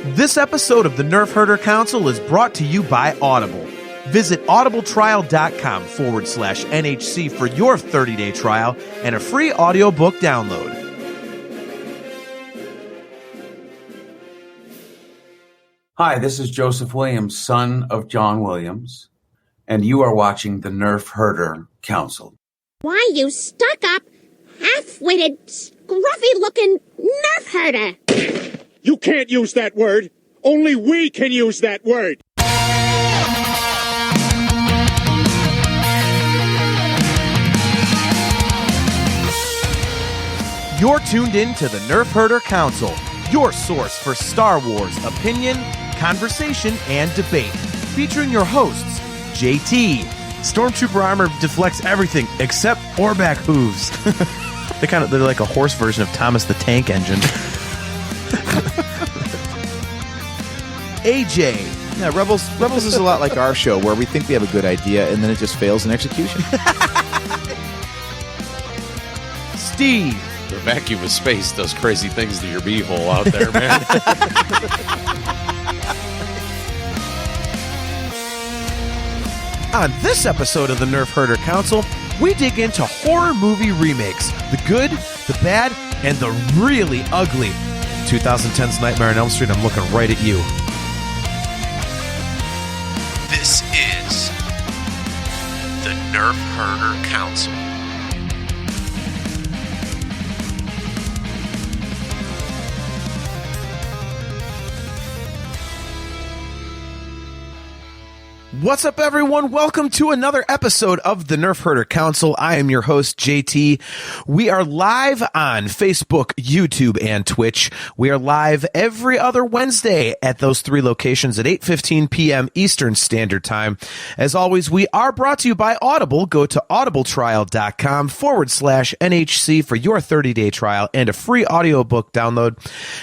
This episode of the Nerf Herder Council is brought to you by Audible. Visit audibletrial.com/NHC for your 30-day trial and a free audiobook download. Hi, this is Joseph Williams, son of John Williams, and you are watching the Nerf Herder Council. Why, you stuck-up, half-witted, scruffy-looking Nerf herder! You can't use that word! Only we can use that word! You're tuned in to the Nerf Herder Council, your source for Star Wars opinion, conversation, and debate. Featuring your hosts, JT. Stormtrooper armor deflects everything except Orback hooves. They're like a horse version of Thomas the Tank Engine. AJ. Yeah, Rebels is a lot like our show, where we think we have a good idea and then it just fails in execution. Steve. The vacuum of space does crazy things to your beehole out there, man. On this episode of the Nerf Herder Council, we dig into horror movie remakes. The good, the bad, and the really ugly. 2010's Nightmare on Elm Street, I'm looking right at you. This is the Nerf Herder Council. What's up, everyone? Welcome to another episode of the Nerf Herder Council. I am your host, JT. We are live on Facebook, YouTube, and Twitch. We are live every other Wednesday at those three locations at 8:15 p.m. Eastern Standard Time. As always, we are brought to you by Audible. Go to audibletrial.com/NHC for your 30-day trial and a free audiobook download.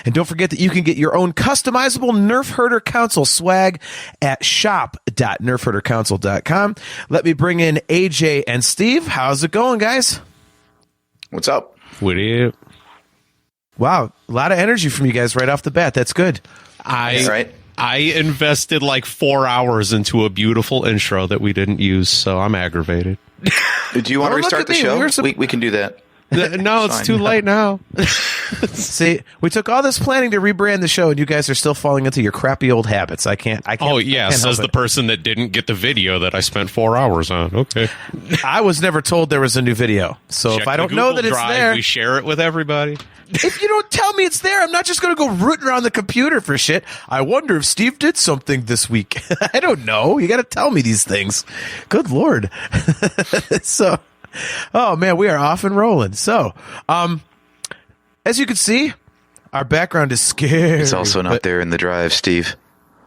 And don't forget that you can get your own customizable Nerf Herder Council swag at shop.nerfherdercouncil.com. Let me bring in AJ and Steve. How's it going, guys? What's up? What do you? Wow, a lot of energy from you guys right off the bat. That's good. I invested like 4 hours into a beautiful intro that we didn't use, so I'm aggravated. Do you want to restart the show? We can do that. No, it's too late now. See, we took all this planning to rebrand the show, and you guys are still falling into your crappy old habits. I can't. Oh, yeah, says the person that didn't get the video that I spent 4 hours on. Okay. I was never told there was a new video, so Check if I don't Google know that it's Drive, there, we share it with everybody. If you don't tell me it's there, I'm not just going to go rooting around the computer for shit. I wonder if Steve did something this week. I don't know. You got to tell me these things. Good Lord. So, oh man, we are off and rolling. So, as you can see, our background is scary. It's also not there in the drive, Steve.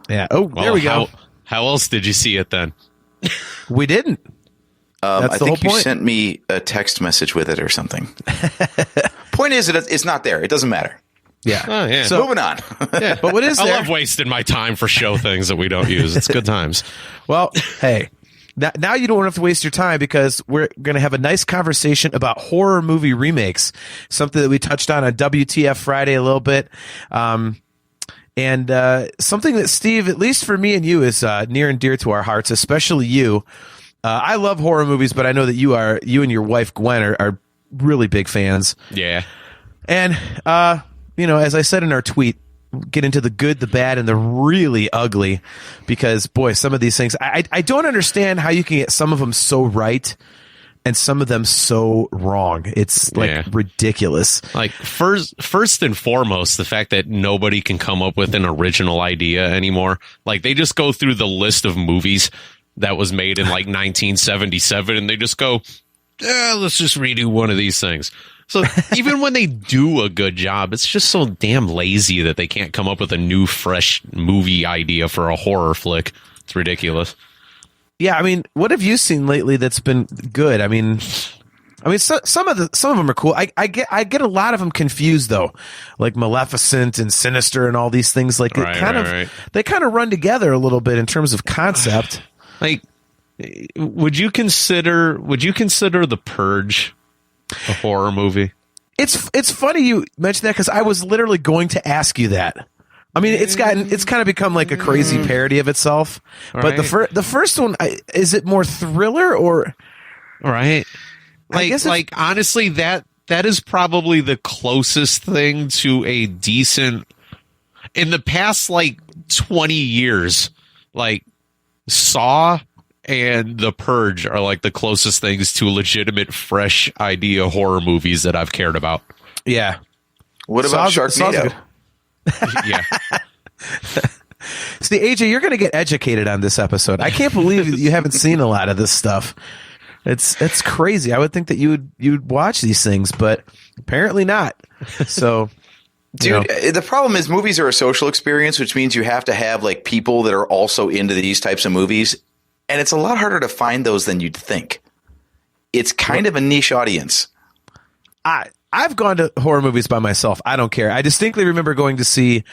Yeah. Oh, there we go. How else did you see it then? We didn't. I think you sent me a text message with it or something. Point is, it's not there. It doesn't matter. Yeah. Oh, yeah. So moving on. Yeah, but what is there? I love wasting my time for show things that we don't use. It's good times. Well, hey. Now you don't have to waste your time because we're going to have a nice conversation about horror movie remakes, something that we touched on WTF Friday a little bit, and something that, Steve, at least for me and you, is near and dear to our hearts, especially you. I love horror movies, but I know that you and your wife Gwen are really big fans. Yeah. And, as I said in our tweet, get into the good, the bad, and the really ugly, because boy, some of these things I don't understand how you can get some of them so right and some of them so wrong. It's ridiculous. Like first and foremost, the fact that nobody can come up with an original idea anymore. Like they just go through the list of movies that was made in like 1977 and they just go, let's just redo one of these things. So even when they do a good job, it's just so damn lazy that they can't come up with a new, fresh movie idea for a horror flick. It's ridiculous. Yeah, I mean, what have you seen lately that's been good? I mean, some of them are cool. I get a lot of them confused though, like Maleficent and Sinister and all these things. Like they kind of run together a little bit in terms of concept. Like, would you consider The Purge a horror movie? It's funny you mentioned that because I was literally going to ask you that. I mean, it's kind of become like a crazy parody of itself. But the first one, is it more thriller or? Right. Like honestly, that is probably the closest thing to a decent in the past, like 20 years, like Saw and The Purge are like the closest things to legitimate, fresh idea horror movies that I've cared about. Yeah. What about Sharknado? Yeah. See, AJ, you're going to get educated on this episode. I can't believe you haven't seen a lot of this stuff. It's crazy. I would think that you'd watch these things, but apparently not. So, dude, the problem is movies are a social experience, which means you have to have like people that are also into these types of movies, and it's a lot harder to find those than you'd think. It's kind of a niche audience. I've gone to horror movies by myself. I don't care. I distinctly remember going to see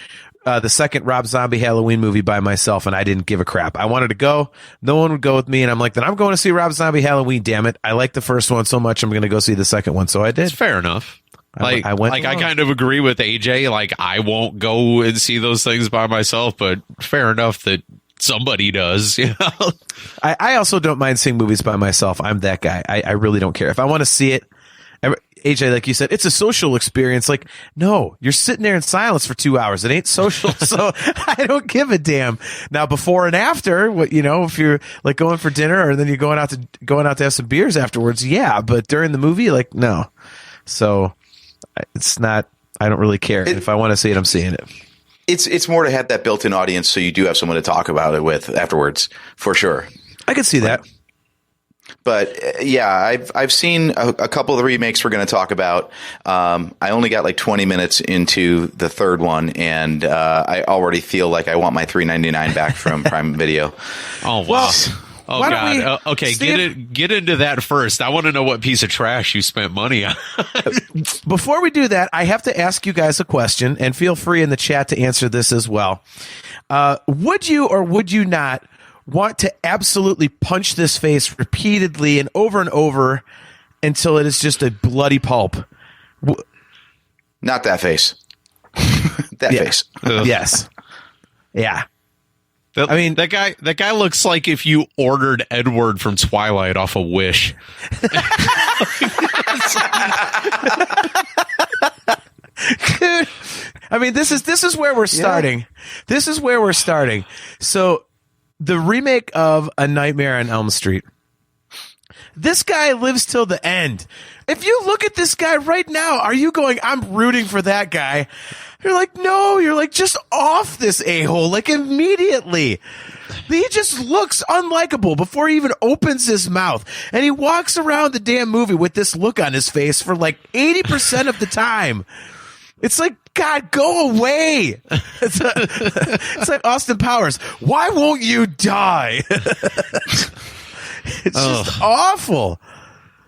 the second Rob Zombie Halloween movie by myself, and I didn't give a crap. I wanted to go. No one would go with me, and I'm like, then I'm going to see Rob Zombie Halloween, damn it. I like the first one so much, I'm going to go see the second one. So I did. It's fair enough. I went. I kind of agree with AJ. Like, I won't go and see those things by myself, but fair enough that somebody does. You know? I also don't mind seeing movies by myself. I'm that guy. I really don't care. If I want to see it, AJ, like you said, it's a social experience. Like, no, you're sitting there in silence for 2 hours. It ain't social. So I don't give a damn. Now, before and after, if you're like going for dinner or then you're going out to have some beers afterwards. Yeah. But during the movie, like, no. So it's not, I don't really care. If I want to see it, I'm seeing it. It's more to have that built-in audience. So you do have someone to talk about it with afterwards for sure. I could see that. But yeah, I've seen a couple of the remakes we're going to talk about. I only got like 20 minutes into the third one, and I already feel like I want my $3.99 back from Prime Video. Oh wow! Oh God! Okay, Steve, get into that first. I want to know what piece of trash you spent money on. Before we do that, I have to ask you guys a question, and feel free in the chat to answer this as well. Would you or would you not want to absolutely punch this face repeatedly and over until it is just a bloody pulp? Not that face. Face. Yes. Yeah. I mean, that guy looks like if you ordered Edward from Twilight off a Wish. Dude, I mean, this is where we're starting. Yeah. This is where we're starting. So, the remake of A Nightmare on Elm Street. This guy lives till the end. If you look at this guy right now, are you going, I'm rooting for that guy? You're like, no, you're like, just off this a-hole, like immediately. He just looks unlikable before he even opens his mouth. And he walks around the damn movie with this look on his face for like 80% of the time. It's like, God, go away. It's like Austin Powers. Why won't you die? It's just awful.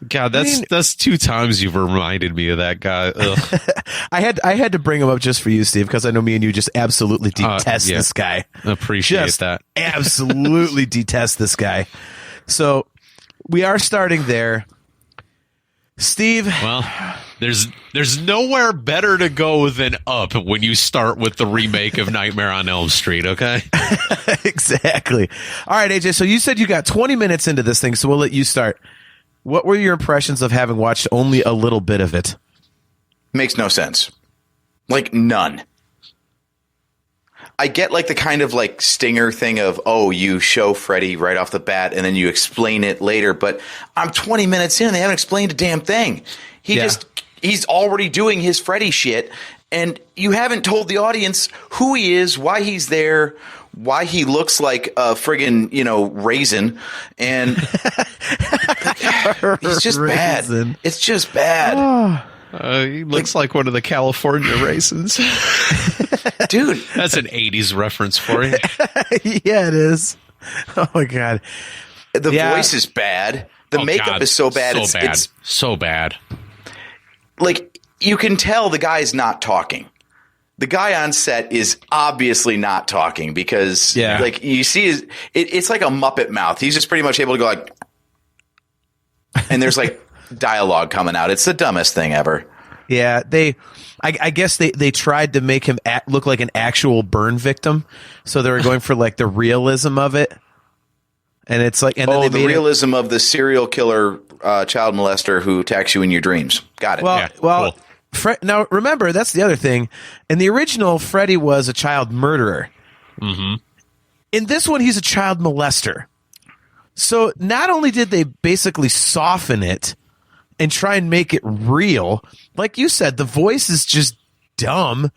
God, that's 2 times you've reminded me of that guy. Ugh. I had to bring him up just for you, Steve, because I know me and you just absolutely detest this guy. Appreciate that. Absolutely detest this guy. So we are starting there. Steve. Well, there's nowhere better to go than up when you start with the remake of Nightmare on Elm Street, okay? Exactly. All right, AJ, so you said you got 20 minutes into this thing, so we'll let you start. What were your impressions of having watched only a little bit of it? Makes no sense. Like, none. I get like the kind of like stinger thing of, oh, you show Freddy right off the bat and then you explain it later, but I'm 20 minutes in and they haven't explained a damn thing. He's already doing his Freddy shit, and you haven't told the audience who he is, why he's there, why he looks like a friggin', raisin, and he's just bad. It's just bad. He looks like one of the California raisins. Dude. That's an 80s reference for you. Yeah, it is. Oh, my God. The voice is bad. The makeup is so bad. So bad. Like, you can tell the guy's not talking. The guy on set is obviously not talking because, like, you see it's like a Muppet mouth. He's just pretty much able to go like, and there's like dialogue coming out. It's the dumbest thing ever. Yeah, I guess they tried to make him look like an actual burn victim, so they were going for like the realism of it. And it's like, and then the realism of the serial killer child molester who attacks you in your dreams. Got it. Well, cool. Now remember, that's the other thing. In the original, Freddy was a child murderer. Mm-hmm. In this one, he's a child molester. So not only did they basically soften it and try and make it real, like you said, the voice is just dumb.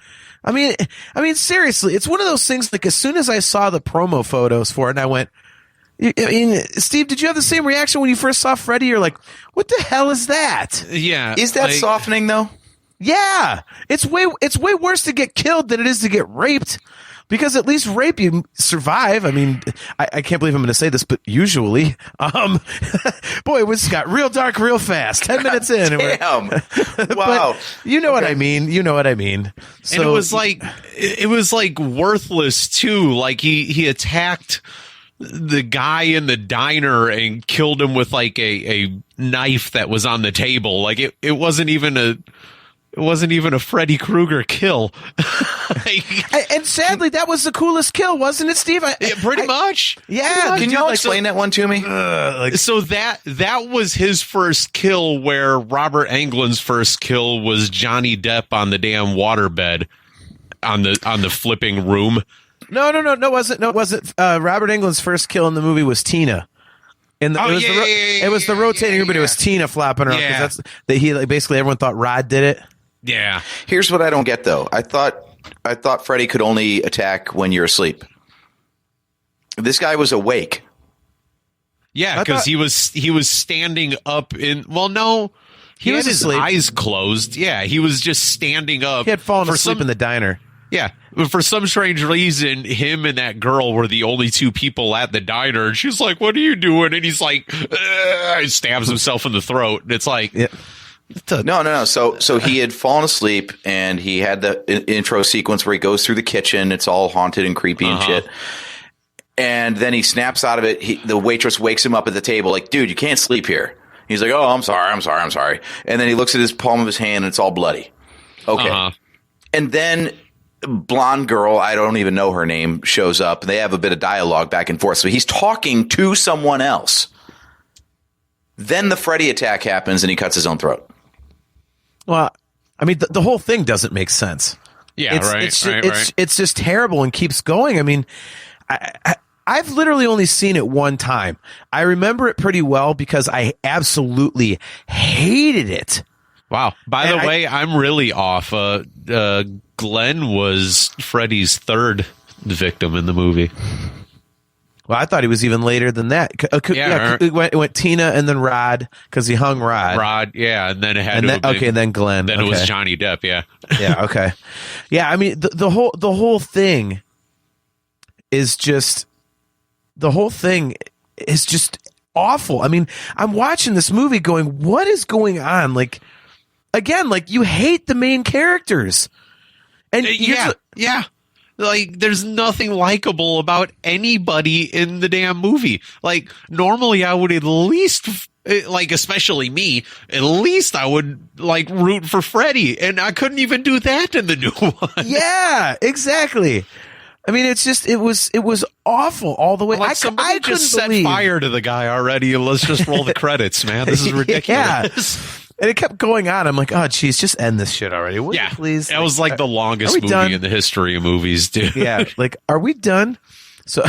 I mean, seriously, it's one of those things. Like as soon as I saw the promo photos for it, and I went, I mean, Steve, did you have the same reaction when you first saw Freddy? You're like, what the hell is that? Yeah. Is that softening though? Yeah, it's way worse to get killed than it is to get raped. Because at least rape, you survive. I mean, I can't believe I'm going to say this, but usually, boy, it just got real dark real fast. 10 minutes in. Damn. Wow. You know what I mean. You know what I mean. So, and it was like worthless too. Like he attacked the guy in the diner and killed him with like a knife that was on the table. Like it wasn't even a Freddy Krueger kill. And sadly, that was the coolest kill, wasn't it, Steve? Pretty much. Yeah. Can you explain that one to me? So that was his first kill, where Robert Englund's first kill was Johnny Depp on the damn waterbed on the flipping room. No, it wasn't. Robert Englund's first kill in the movie was Tina. It was the rotating room, but it was Tina flopping around. Yeah. Basically everyone thought Rod did it. Yeah. Here's what I don't get though. I thought Freddy could only attack when you're asleep. This guy was awake. Yeah, because he was standing up in. Well, no, he had his eyes closed. Yeah, he was just standing up. He had fallen asleep in the diner. Yeah, for some strange reason, him and that girl were the only two people at the diner. And she's like, "What are you doing?" And he's like, stabs himself in the throat. And it's like. Yeah. No. So he had fallen asleep, and he had the intro sequence where he goes through the kitchen. It's all haunted and creepy and shit. And then he snaps out of it. The waitress wakes him up at the table, like, "Dude, you can't sleep here." He's like, "Oh, I'm sorry." And then he looks at his palm of his hand, and it's all bloody. Okay. And then blonde girl, I don't even know her name, shows up. And they have a bit of dialogue back and forth. So he's talking to someone else. Then the Freddy attack happens, and he cuts his own throat. Well, I mean, the whole thing doesn't make sense. Yeah, It's just terrible and keeps going. I mean, I've literally only seen it one time. I remember it pretty well because I absolutely hated it. Wow. By the way, I'm really off. Glenn was Freddy's third victim in the movie. Well, I thought he was even later than that. It went Tina and then Rod because he hung Rod. Yeah, and then it had and then Glenn. Then it was Johnny Depp. Yeah, yeah, okay, yeah. I mean, the whole thing is just awful. I mean, I'm watching this movie going, what is going on? Like, again, like you hate the main characters, and yeah. Like, there's nothing likable about anybody in the damn movie. Like, normally I would at least, like, especially me, at least I would, like, root for Freddy. And I couldn't even do that in the new one. Yeah, exactly. I mean, it's just, it was awful all the way. Like, I just set fire to the guy already, and let's just roll the credits, man. This is ridiculous. Yeah. And it kept going on. I'm like, oh, geez, just end this shit already. Will you please? That was like the longest movie in the history of movies, dude. Yeah. Like, are we done? So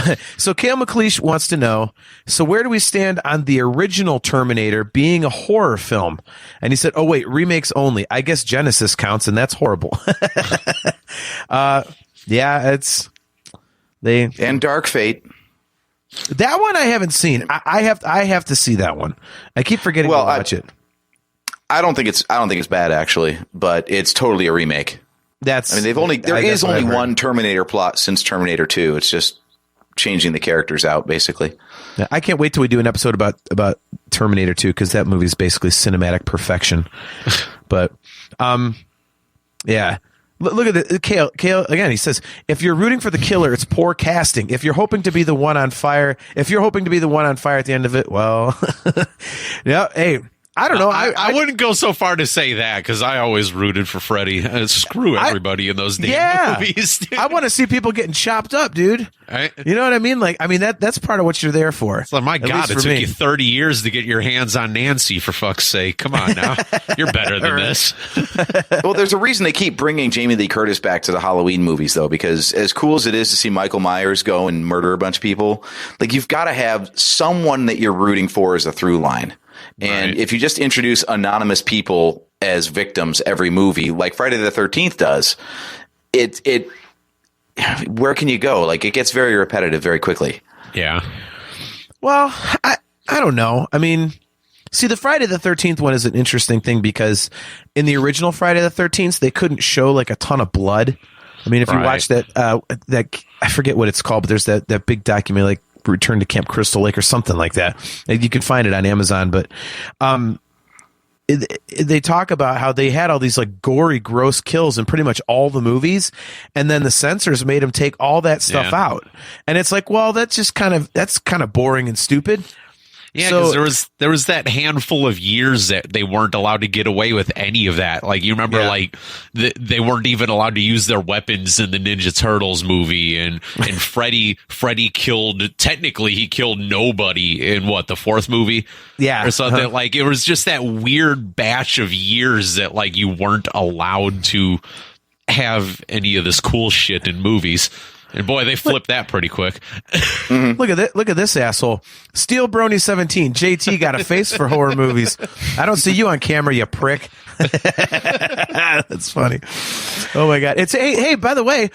Kale McLeish wants to know, so where do we stand on the original Terminator being a horror film? And he said, oh, wait, remakes only. I guess Genesis counts, and that's horrible. Yeah, and Dark Fate. That one I haven't seen. I have to see that one. I keep forgetting to watch it. I don't think it's bad actually, but it's totally a remake. There is only one Terminator plot since Terminator 2. It's just changing the characters out basically. I can't wait till we do an episode about Terminator 2 because that movie is basically cinematic perfection. But yeah. Look at it. Kale again, he says, if you're rooting for the killer, it's poor casting. If you're hoping to be the one on fire at the end of it, well, yeah, hey, I don't know. I wouldn't go so far to say that because I always rooted for Freddy. Screw everybody in those damn movies. Dude. I want to see people getting chopped up, dude. You know what I mean? Like, I mean that's part of what you're there for. It's like, my God, it took you 30 years to get your hands on Nancy. For fuck's sake, come on now, you're better than this. Well, there's a reason they keep bringing Jamie Lee Curtis back to the Halloween movies, though, because as cool as it is to see Michael Myers go and murder a bunch of people, like you've got to have someone that you're rooting for as a through line. And if you just introduce anonymous people as victims every movie, like Friday the 13th does, it where can you go? Like, it gets very repetitive very quickly. Yeah. Well, I don't know. I mean, see, the Friday the 13th one is an interesting thing because in the original Friday the 13th, they couldn't show like a ton of blood. I mean, if you watch that I forget what it's called, but there's that big documentary, like Return to Camp Crystal Lake or something like that. You can find it on Amazon, but they talk about how they had all these like gory, gross kills in pretty much all the movies, and then the censors made them take all that stuff out. And it's like, well, that's kind of boring and stupid. Yeah, because there was that handful of years that they weren't allowed to get away with any of that. Like, you remember, like they weren't even allowed to use their weapons in the Ninja Turtles movie, and Freddy technically he killed nobody in the fourth movie, or something. Like, it was just that weird batch of years that like you weren't allowed to have any of this cool shit in movies. And boy, they flipped that pretty quick. Look at this asshole. Steel Brony 17. JT got a face for horror movies. I don't see you on camera, you prick. That's funny. Oh my God. It's hey, by the way,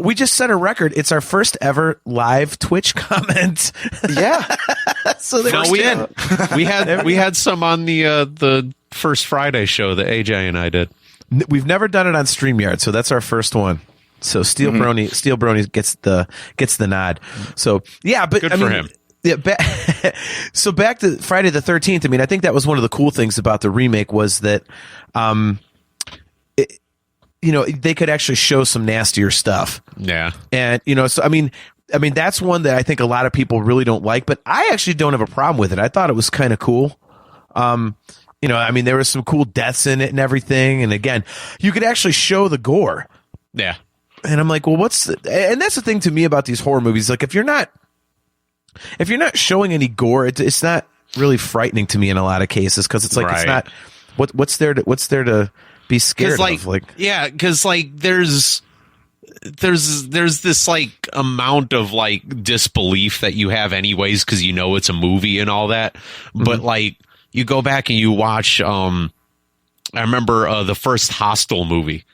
we just set a record. It's our first ever live Twitch comment. Yeah. So we had some on the first Friday show that AJ and I did. We've never done it on StreamYard, so that's our first one. So Steel Brony gets the nod. So yeah, but good for him. Yeah, so back to Friday the 13th. I mean, I think that was one of the cool things about the remake was that, they could actually show some nastier stuff. Yeah, and so I mean that's one that I think a lot of people really don't like, but I actually don't have a problem with it. I thought it was kind of cool. I mean, there was some cool deaths in it and everything, and again, you could actually show the gore. Yeah. And I'm like, well, and that's the thing to me about these horror movies. Like, if you're not showing any gore, it's not really frightening to me in a lot of cases. Cause it's like, it's not what's there to be scared of. Like, yeah. Cause like, there's this like amount of like disbelief that you have anyways. Cause it's a movie and all that. Mm-hmm. But like, you go back and you watch, I remember, the first Hostel movie.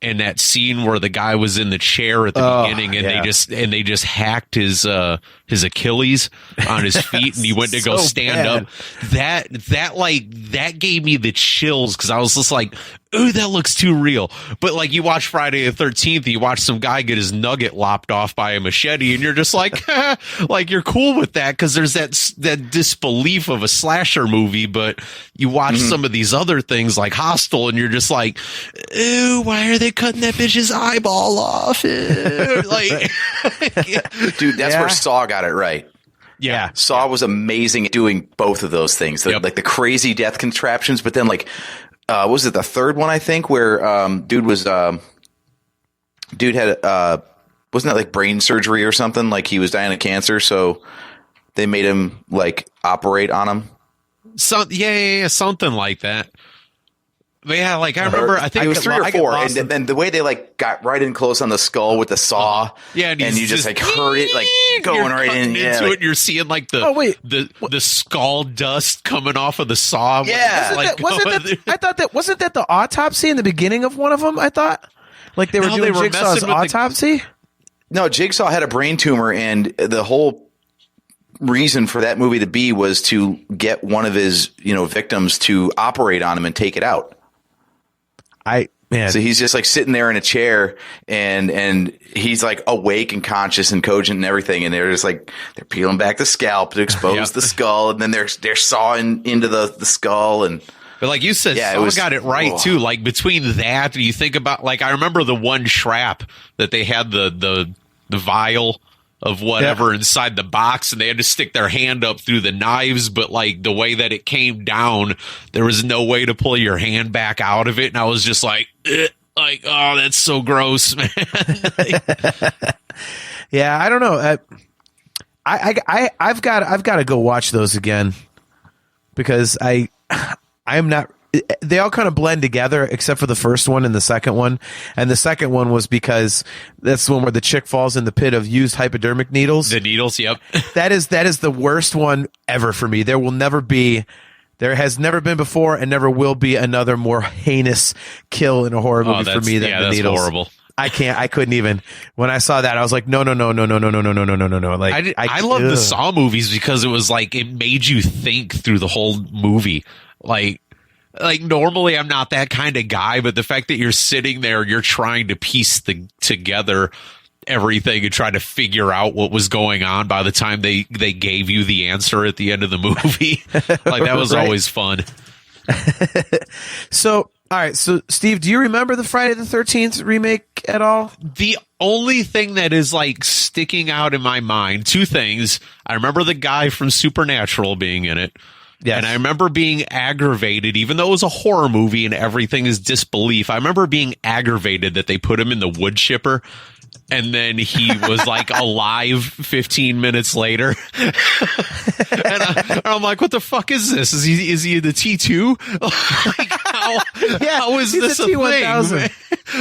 And that scene where the guy was in the chair at the beginning, and they just hacked his Achilles on his feet, and he went to go stand up. That gave me the chills because I was just like, ooh, that looks too real. But like, you watch Friday the 13th, you watch some guy get his nugget lopped off by a machete, and you're just like, like, you're cool with that because there's that disbelief of a slasher movie. But you watch some of these other things like Hostel, and you're just like, ooh, why are they cutting that bitch's eyeball off? Like, dude, that's where Saw got it right. Yeah. Saw was amazing at doing both of those things, like the crazy death contraptions, but then like, was it the third one, I think, where dude had wasn't that like brain surgery or something? Like, he was dying of cancer, so they made him like operate on him. Something like that. But yeah, like I remember, I think it was 3 or 4, and then the way they like got right in close on the skull with the saw, and you just like heard it like going right into it, and you're seeing like the skull dust coming off of the saw. Yeah, wasn't that the autopsy in the beginning of one of them? I thought like they were doing Jigsaw's autopsy. No, Jigsaw had a brain tumor, and the whole reason for that movie to be was to get one of his victims to operate on him and take it out. So he's just like sitting there in a chair, and he's like awake and conscious and cogent and everything, and they're just like they're peeling back the scalp to expose the skull, and then they're sawing into the skull. And but like you said, Saw got it right too. Like, between that, you think about, like, I remember the one trap that they had the vial of whatever inside the box, and they had to stick their hand up through the knives, but like the way that it came down, there was no way to pull your hand back out of it, and I was just like, like, oh, that's so gross, man. Yeah, I don't know. I've got to go watch those again because I'm not. They all kind of blend together except for the first one and the second one. And the second one was because that's the one where the chick falls in the pit of used hypodermic needles. The needles, yep. That is the worst one ever for me. There has never been before and never will be another more heinous kill in a horror movie for me than the needles. That's horrible. I couldn't even. When I saw that, I was like, no. Like I love the Saw movies because it was like it made you think through the whole movie. Like normally I'm not that kind of guy, but the fact that you're sitting there, you're trying to piece together everything and try to figure out what was going on by the time they gave you the answer at the end of the movie. Like that was always fun. So, all right. So, Steve, do you remember the Friday the 13th remake at all? The only thing that is like sticking out in my mind, two things. I remember the guy from Supernatural being in it. Yes. And I remember being aggravated, even though it was a horror movie and everything is disbelief. I remember being aggravated that they put him in the wood chipper and then he was like alive 15 minutes later. And I'm like, what the fuck is this? Is he in the T2? Like, how is this a thing?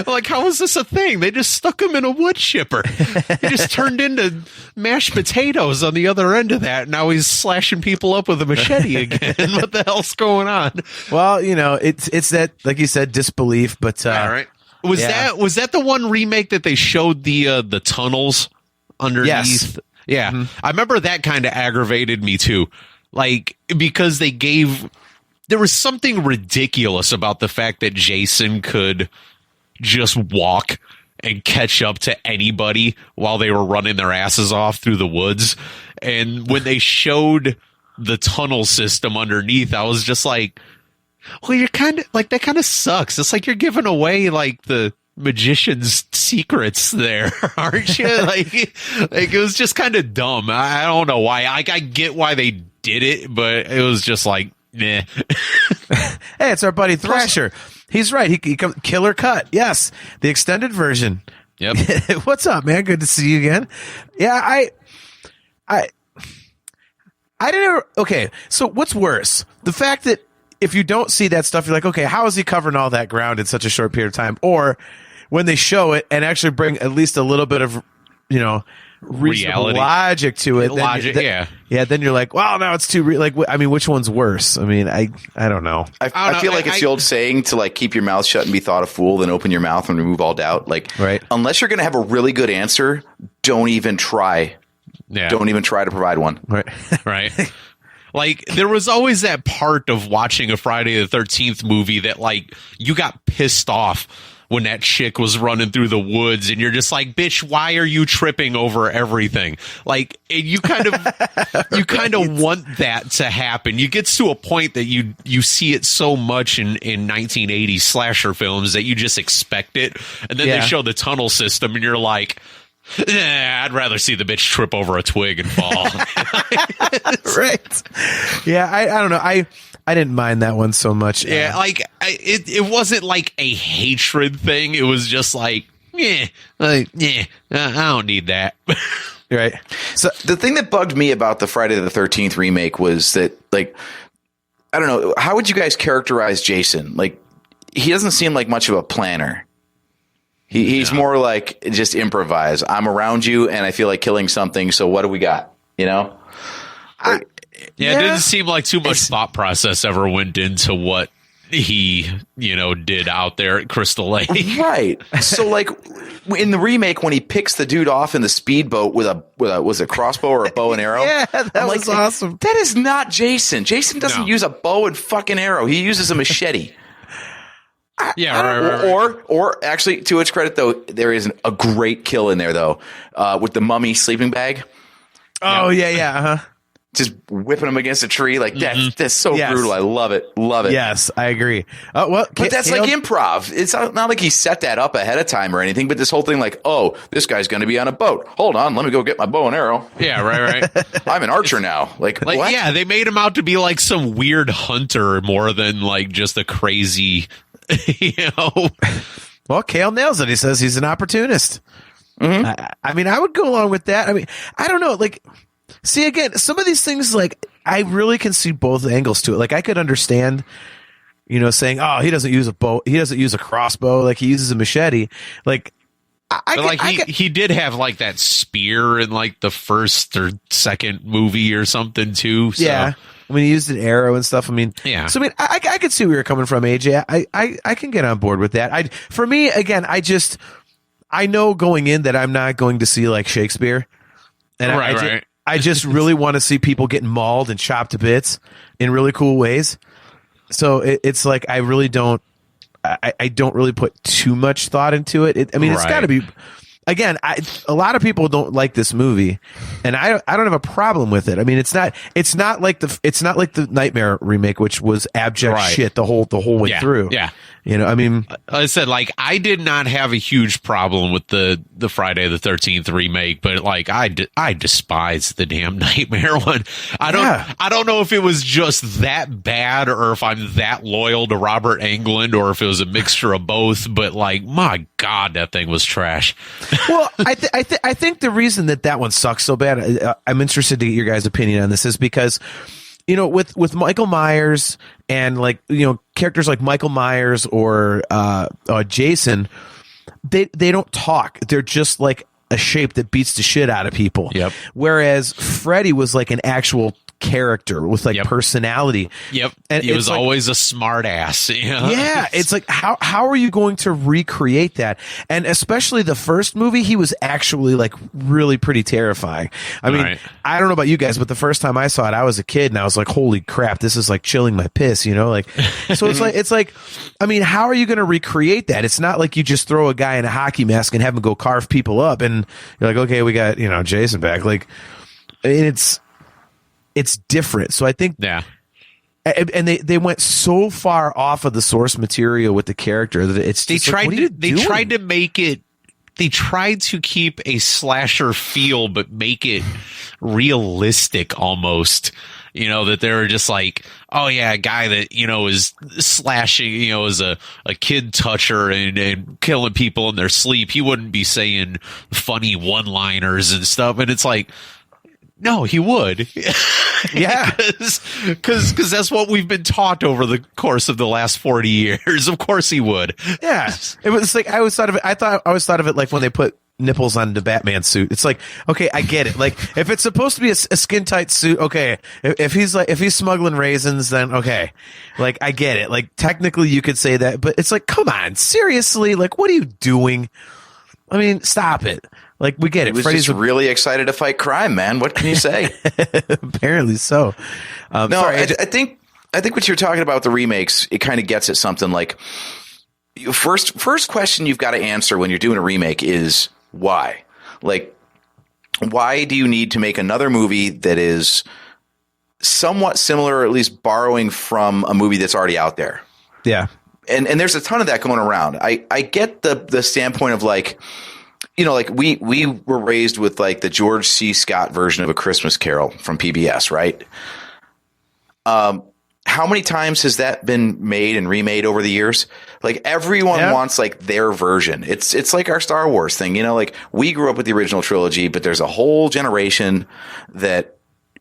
Like, how is this a thing? They just stuck him in a wood chipper. He just turned into mashed potatoes on the other end of that. Now he's slashing people up with a machete again. What the hell's going on? Well, it's that, like you said, disbelief. But all right. Was that the one remake that they showed the tunnels underneath? Yes. Yeah. Mm-hmm. I remember that kind of aggravated me too. Like, because there was something ridiculous about the fact that Jason could just walk and catch up to anybody while they were running their asses off through the woods. And when they showed the tunnel system underneath, I was just like, well, you're kind of like, that kind of sucks. It's like you're giving away like the magician's secrets there, aren't you? like it was just kind of dumb. I don't know why. I get why they did it, but it was just like, nah. Hey, it's our buddy Thrasher. He's right. He killer cut. Yes, the extended version. Yep. What's up, man? Good to see you again. Yeah, I didn't. Okay, so what's worse, the fact that if you don't see that stuff, you're like, okay, how is he covering all that ground in such a short period of time? Or when they show it and actually bring at least a little bit of, reasonable logic to it. Then you're like, well, now it's too which one's worse? I mean, I don't know. I feel like it's the old saying to like keep your mouth shut and be thought a fool, then open your mouth and remove all doubt. Like, right. Unless you're going to have a really good answer, don't even try. Yeah. Don't even try to provide one. Right. Right. Like, there was always that part of watching a Friday the 13th movie that, like, you got pissed off when that chick was running through the woods and you're just like, bitch, why are you tripping over everything? Like, you kind of want that to happen. You get to a point that you see it so much in 1980s slasher films that you just expect it. And then they show the tunnel system and you're like, I'd rather see the bitch trip over a twig and fall. Right. Yeah, I don't know. I didn't mind that one so much. Yeah, like it wasn't like a hatred thing. It was just like, I don't need that. Right. So the thing that bugged me about the Friday the 13th remake was that, like, I don't know, how would you guys characterize Jason? Like, he doesn't seem like much of a planner. He's more like just improvise. I'm around you and I feel like killing something. So what do we got? You know? It didn't seem like too much thought process ever went into what he, did out there at Crystal Lake. Right. So like in the remake, when he picks the dude off in the speedboat with was it a crossbow or a bow and arrow? Yeah, that was awesome. That is not Jason. Jason doesn't use a bow and fucking arrow. He uses a machete. Right. Or actually, to its credit, though, there is a great kill in there, though, with the mummy sleeping bag. Oh, yeah. Uh-huh. just whipping him against a tree. Like that's so Yes. brutal. I love it. Love it. Yes, I agree. Well, But that's like improv. It's not like he set that up ahead of time or anything, but this whole thing like, oh, this guy's going to be on a boat. Hold on. Let me go get my bow and arrow. Yeah, right. I'm an archer now. Like what? Yeah, they made him out to be like some weird hunter more than like just a crazy, Well, Kale nails it. He says he's an opportunist. I mean, I would go along with that. I mean, I don't know. Like, see, again, some of these things, like, I really can see both angles to it. Like, I could understand, saying, oh, he doesn't use a bow. He doesn't use a crossbow. Like, he uses a machete. Like, he did have like that spear in like the first or second movie or something too. So. Yeah. I mean, he used an arrow and stuff. I mean, yeah. So, I mean, I could see where you're coming from, AJ. I can get on board with that. For me, again, I know going in that I'm not going to see like Shakespeare. And right. I just really want to see people getting mauled and chopped to bits in really cool ways. So it's like I really don't. I don't really put too much thought into it. It's got to be. Again, a lot of people don't like this movie, and I don't have a problem with it. I mean, it's not like the Nightmare remake, which was abject shit the whole way through. Yeah. I mean, I said, like, I did not have a huge problem with the Friday the 13th remake, but like I despise the damn Nightmare one. I don't know if it was just that bad or if I'm that loyal to Robert Englund or if it was a mixture of both, but like, my God, that thing was trash. Well, I think the reason that one sucks so bad, I'm interested to get your guys' opinion on this, is because, with Michael Myers and like, characters like Michael Myers or Jason, they don't talk. They're just like a shape that beats the shit out of people. Yep. Whereas Freddy was like an actual character with like personality. Yep. And he was like, always a smart ass. Yeah. It's like, how are you going to recreate that? And especially the first movie, he was actually like really pretty terrifying. I mean, I don't know about you guys, but the first time I saw it, I was a kid and I was like, holy crap, this is like chilling my piss, like, so it's like, I mean, how are you going to recreate that? It's not like you just throw a guy in a hockey mask and have him go carve people up and you're like, okay, we got, Jason back. Like, I mean, it's different. So I think, and they went so far off of the source material with the character that it's just they tried to make it. They tried to keep a slasher feel, but make it realistic almost. That they were just like, oh yeah, a guy that is slashing, is a kid toucher and killing people in their sleep. He wouldn't be saying funny one-liners and stuff, and it's like, no, he would. Yeah. Because that's what we've been taught over the course of the last 40 years. Of course he would. Yeah. It was like, I always thought of it like when they put nipples on the Batman suit. It's like, okay, I get it. Like, if it's supposed to be a skin tight suit, okay. If he's smuggling raisins, then okay. Like, I get it. Like, technically you could say that, but it's like, come on, seriously? Like, what are you doing? I mean, stop it. Like, we get it. He was Freddy's just really excited to fight crime, man. What can you say? Apparently so. I think what you're talking about with the remakes, it kind of gets at something like, first question you've got to answer when you're doing a remake is why? Like, why do you need to make another movie that is somewhat similar, or at least borrowing from a movie that's already out there? Yeah. And there's a ton of that going around. I get the standpoint of like, like we were raised with like the George C. Scott version of A Christmas Carol from PBS, right? How many times has that been made and remade over the years? Like, everyone wants like their version. It's like our Star Wars thing, like we grew up with the original trilogy, but there's a whole generation that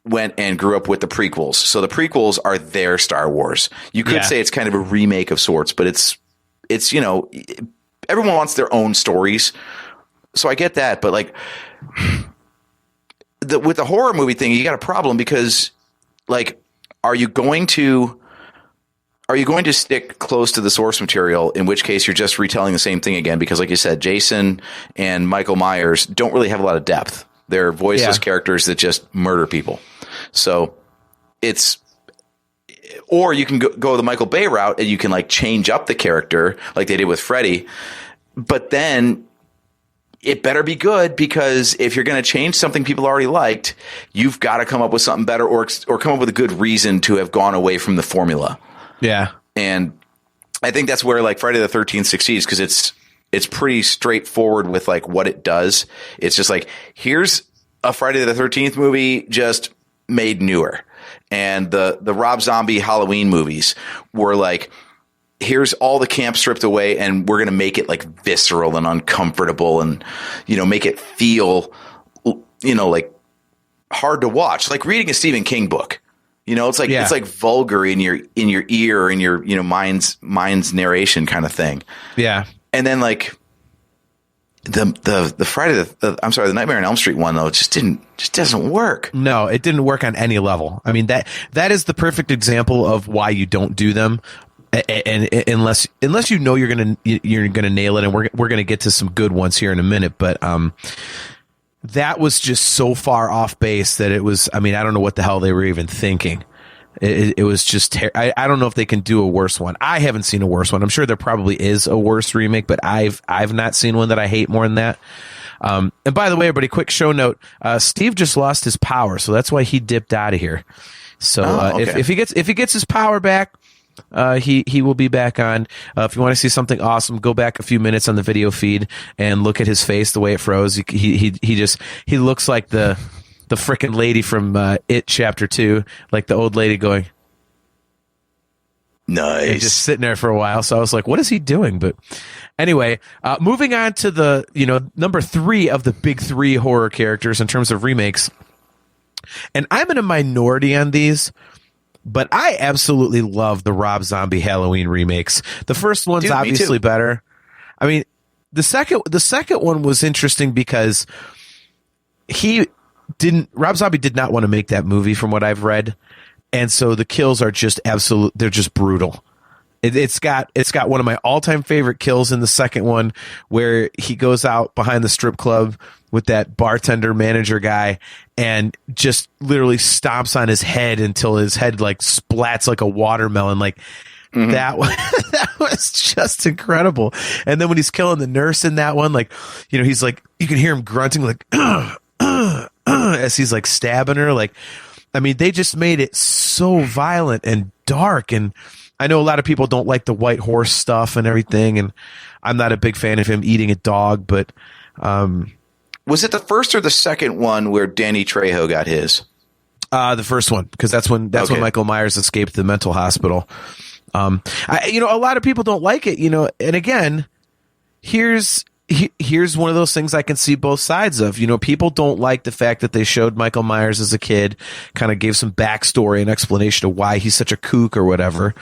went and grew up with the prequels. So the prequels are their Star Wars. You could say it's kind of a remake of sorts, but it's everyone wants their own stories. So I get that, but like with the horror movie thing, you got a problem because like, are you going to stick close to the source material, in which case you're just retelling the same thing again? Because like you said, Jason and Michael Myers don't really have a lot of depth. They're voiceless characters that just murder people. So or you can go the Michael Bay route and you can like change up the character like they did with Freddy, but then it better be good, because if you're going to change something people already liked, you've got to come up with something better, or come up with a good reason to have gone away from the formula. Yeah. And I think that's where like Friday the 13th succeeds, because it's pretty straightforward with like what it does. It's just like, here's a Friday the 13th movie just made newer. And the Rob Zombie Halloween movies were like, here's all the camp stripped away, and we're going to make it like visceral and uncomfortable, and, you know, make it feel, you know, like hard to watch, like reading a Stephen King book. You know, it's like, it's like vulgar in your ear, or in your, you know, mind's narration kind of thing. Yeah. And then like the Friday, the Nightmare on Elm Street one, though, just doesn't work. No, it didn't work on any level. I mean, that is the perfect example of why you don't do them. And unless you know you're gonna nail it, and we're gonna get to some good ones here in a minute, but that was just so far off base that it was. I mean, I don't know what the hell they were even thinking. It was just. I don't know if they can do a worse one. I haven't seen a worse one. I'm sure there probably is a worse remake, but I've not seen one that I hate more than that. And by the way, everybody, quick show note: Steve just lost his power, so that's why he dipped out of here. So okay. if he gets his power back. He will be back on. If you want to see something awesome, go back a few minutes on the video feed and look at his face, the way it froze. He looks like the frickin' lady from It Chapter 2, like the old lady going nice, and just sitting there for a while. So I was like, what is he doing? But anyway, moving on to the, you know, number 3 of the big 3 horror characters in terms of remakes. And I'm in a minority on these, but I absolutely love the Rob Zombie Halloween remakes. The first one's obviously better. I mean, the second one was interesting because Rob Zombie did not want to make that movie, from what I've read. And so the kills are just they're just brutal. It's got one of my all-time favorite kills in the second one, where he goes out behind the strip club with that bartender manager guy and just literally stomps on his head until his head like splats like a watermelon. Like that was just incredible. And then when he's killing the nurse in that one, like, you know, he's like, you can hear him grunting like as he's like stabbing her. Like, I mean, they just made it so violent and dark. And I know a lot of people don't like the white horse stuff and everything, and I'm not a big fan of him eating a dog, but was it the first or the second one where Danny Trejo got his? The first one, because that's when Michael Myers escaped the mental hospital. You know, a lot of people don't like it, you know, and again, here's one of those things I can see both sides of. You know, people don't like the fact that they showed Michael Myers as a kid, kind of gave some backstory and explanation of why he's such a kook or whatever.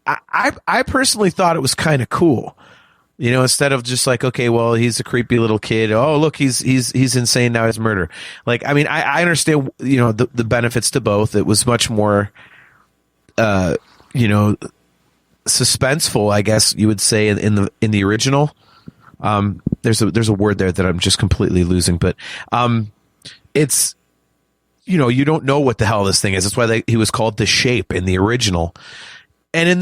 I personally thought it was kind of cool. You know, instead of just like, okay, well, he's a creepy little kid. Oh, look, he's insane now. He's murder. Like, I mean, I understand, you know, the benefits to both. It was much more, you know, suspenseful, I guess you would say, in the original. There's a word there that I'm just completely losing, but it's, you know, you don't know what the hell this thing is. That's why he was called The Shape in the original. And in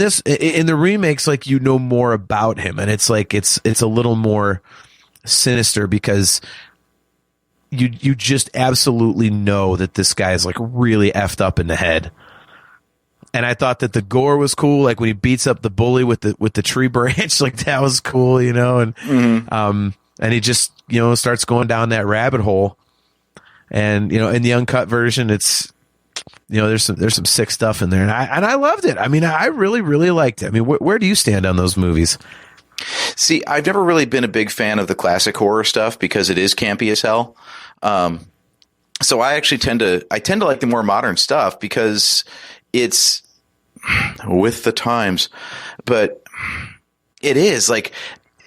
the remakes, like, you know more about him, and it's like it's a little more sinister because you just absolutely know that this guy is like really effed up in the head. And I thought that the gore was cool, like when he beats up the bully with the tree branch, like that was cool, you know. And and he just, you know, starts going down that rabbit hole. And, you know, in the uncut version, it's, you know, there's some sick stuff in there, and I loved it. I mean, I really, really liked it. I mean, where do you stand on those movies? See, I've never really been a big fan of the classic horror stuff because it is campy as hell. So I actually tend to like the more modern stuff because it's with the times, but it is like